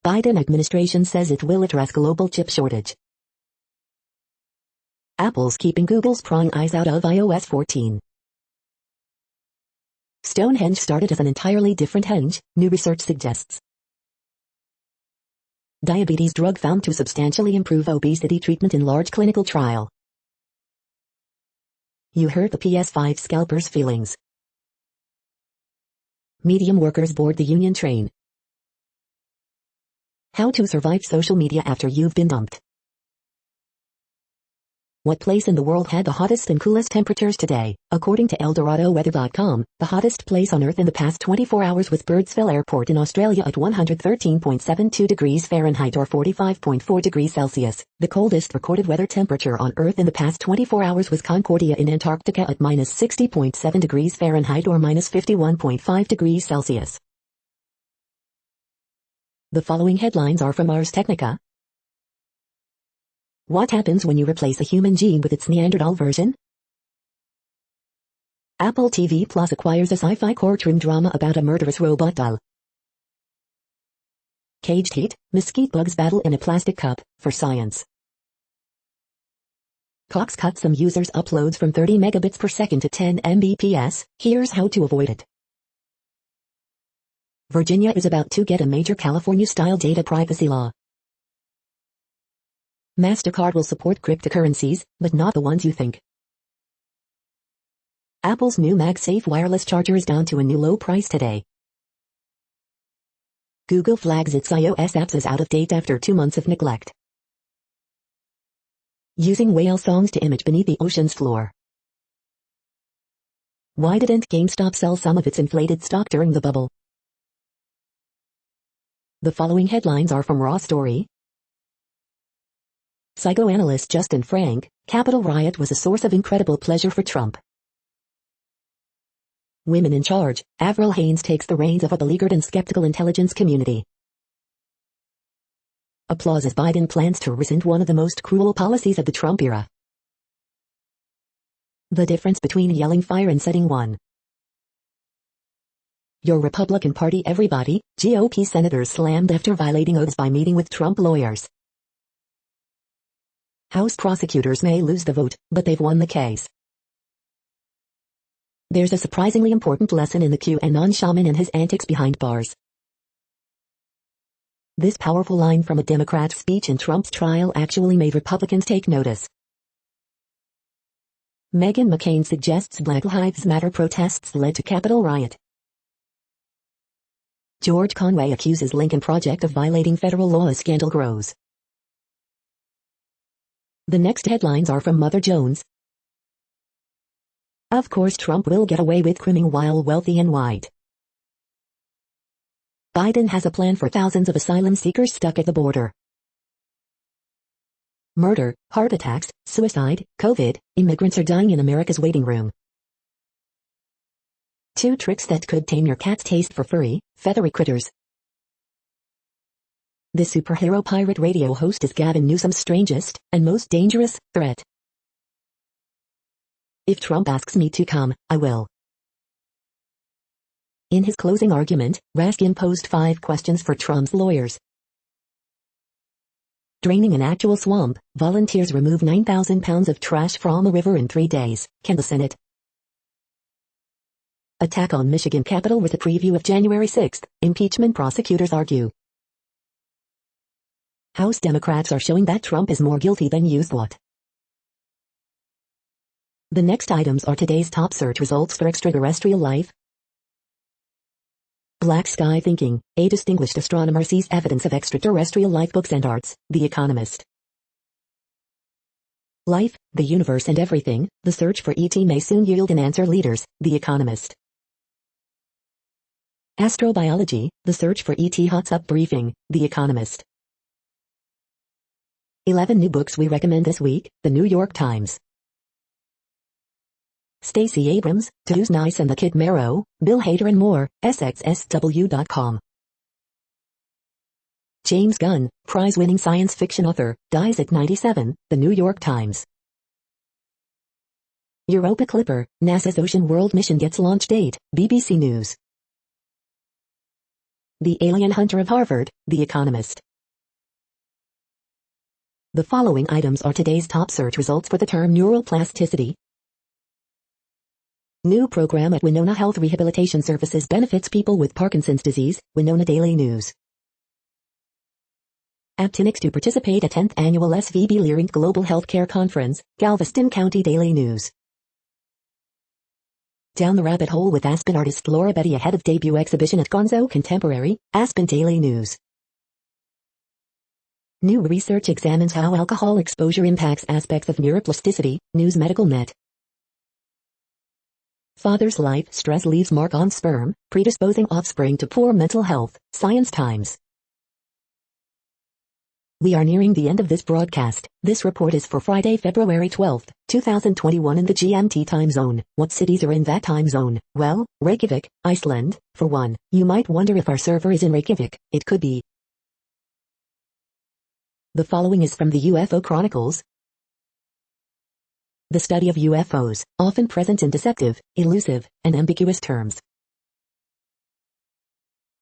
Biden administration says it will address global chip shortage. Apple's keeping Google's prying eyes out of iOS 14. Stonehenge started as an entirely different henge, new research suggests. Diabetes drug found to substantially improve obesity treatment in large clinical trial. You hurt the PS5 scalpers' feelings. Medium workers board the union train. How to survive social media after you've been dumped. What place in the world had the hottest and coolest temperatures today? According to ElDoradoWeather.com, the hottest place on Earth in the past 24 hours was Birdsville Airport in Australia at 113.72 degrees Fahrenheit or 45.4 degrees Celsius. The coldest recorded weather temperature on Earth in the past 24 hours was Concordia in Antarctica at minus 60.7 degrees Fahrenheit or minus 51.5 degrees Celsius. The following headlines are from Ars Technica. What happens when you replace a human gene with its Neanderthal version? Apple TV Plus acquires a sci-fi courtroom drama about a murderous robot doll. Caged heat, mesquite bugs battle in a plastic cup, for science. Cox cut some users' uploads from 30 megabits per second to 10 Mbps, here's how to avoid it. Virginia is about to get a major California-style data privacy law. MasterCard will support cryptocurrencies, but not the ones you think. Apple's new MagSafe wireless charger is down to a new low price today. Google flags its iOS apps as out of date after 2 months of neglect. Using whale songs to image beneath the ocean's floor. Why didn't GameStop sell some of its inflated stock during the bubble? The following headlines are from Raw Story. Psychoanalyst Justin Frank, Capitol riot was a source of incredible pleasure for Trump. Women in charge, Avril Haines takes the reins of a beleaguered and skeptical intelligence community. Applause as Biden plans to rescind one of the most cruel policies of the Trump era. The difference between yelling fire and setting one. Your Republican Party everybody, GOP senators slammed after violating oaths by meeting with Trump lawyers. House prosecutors may lose the vote, but they've won the case. There's a surprisingly important lesson in the QAnon shaman and his antics behind bars. This powerful line from a Democrat's speech in Trump's trial actually made Republicans take notice. Meghan McCain suggests Black Lives Matter protests led to Capitol riot. George Conway accuses Lincoln Project of violating federal law as scandal grows. The next headlines are from Mother Jones. Of course Trump will get away with crimming while wealthy and white. Biden has a plan for thousands of asylum seekers stuck at the border. Murder, heart attacks, suicide, COVID, immigrants are dying in America's waiting room. 2 tricks that could tame your cat's taste for furry, feathery critters. The superhero pirate radio host is Gavin Newsom's strangest and most dangerous threat. If Trump asks me to come, I will. In his closing argument, Raskin posed 5 questions for Trump's lawyers. Draining an actual swamp, volunteers remove 9,000 pounds of trash from a river in 3 days. Can the Senate? Attack on Michigan Capitol with a preview of January 6th, impeachment prosecutors argue. House Democrats are showing that Trump is more guilty than you thought. The next items are today's top search results for extraterrestrial life. Black Sky Thinking, a distinguished astronomer sees evidence of extraterrestrial life. Books and Arts, The Economist. Life, the Universe and Everything, the search for ET may soon yield an answer. Leaders, The Economist. Astrobiology, the search for ET. Hot's Up Briefing, The Economist. 11 new books we recommend this week, The New York Times. Stacey Abrams, To Who's Nice and the Kid Marrow, Bill Hader and more, SXSW.com. James Gunn, prize-winning science fiction author, dies at 97, The New York Times. Europa Clipper, NASA's Ocean World mission gets launch date, BBC News. The Alien Hunter of Harvard, The Economist. The following items are today's top search results for the term neuroplasticity. New program at Winona Health Rehabilitation Services benefits people with Parkinson's disease, Winona Daily News. Aptinics to participate at 10th Annual SVB Leerink Global Healthcare Conference, Galveston County Daily News. Down the rabbit hole with Aspen artist Laura Betty ahead of debut exhibition at Gonzo Contemporary, Aspen Daily News. New research examines how alcohol exposure impacts aspects of neuroplasticity, News Medical Net. Father's life stress leaves mark on sperm, predisposing offspring to poor mental health, Science Times. We are nearing the end of this broadcast. This report is for Friday, February 12, 2021 in the GMT time zone. What cities are in that time zone? Well, Reykjavik, Iceland, for one. You might wonder if our server is in Reykjavik. It could be. The following is from the UFO Chronicles. The study of UFOs, often present in deceptive, elusive, and ambiguous terms.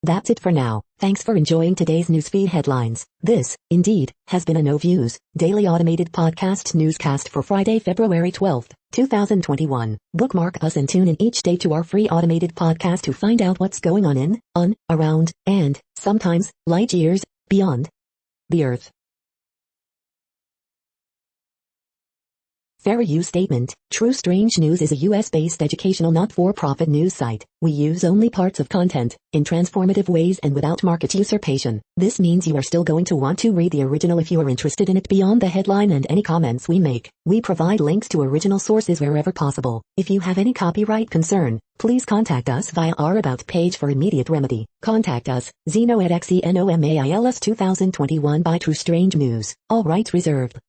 That's it for now. Thanks for enjoying today's newsfeed headlines. This, indeed, has been a No Views, daily automated podcast newscast for Friday, February 12, 2021. Bookmark us and tune in each day to our free automated podcast to find out what's going on, around, and, sometimes, light years, beyond the Earth. Fair use statement. True Strange News is a US-based educational not-for-profit news site. We use only parts of content, in transformative ways and without market usurpation. This means you are still going to want to read the original if you are interested in it beyond the headline and any comments we make. We provide links to original sources wherever possible. If you have any copyright concern, please contact us via our About page for immediate remedy. Contact us, Zeno at XENOMAILS 2021 by True Strange News. All rights reserved.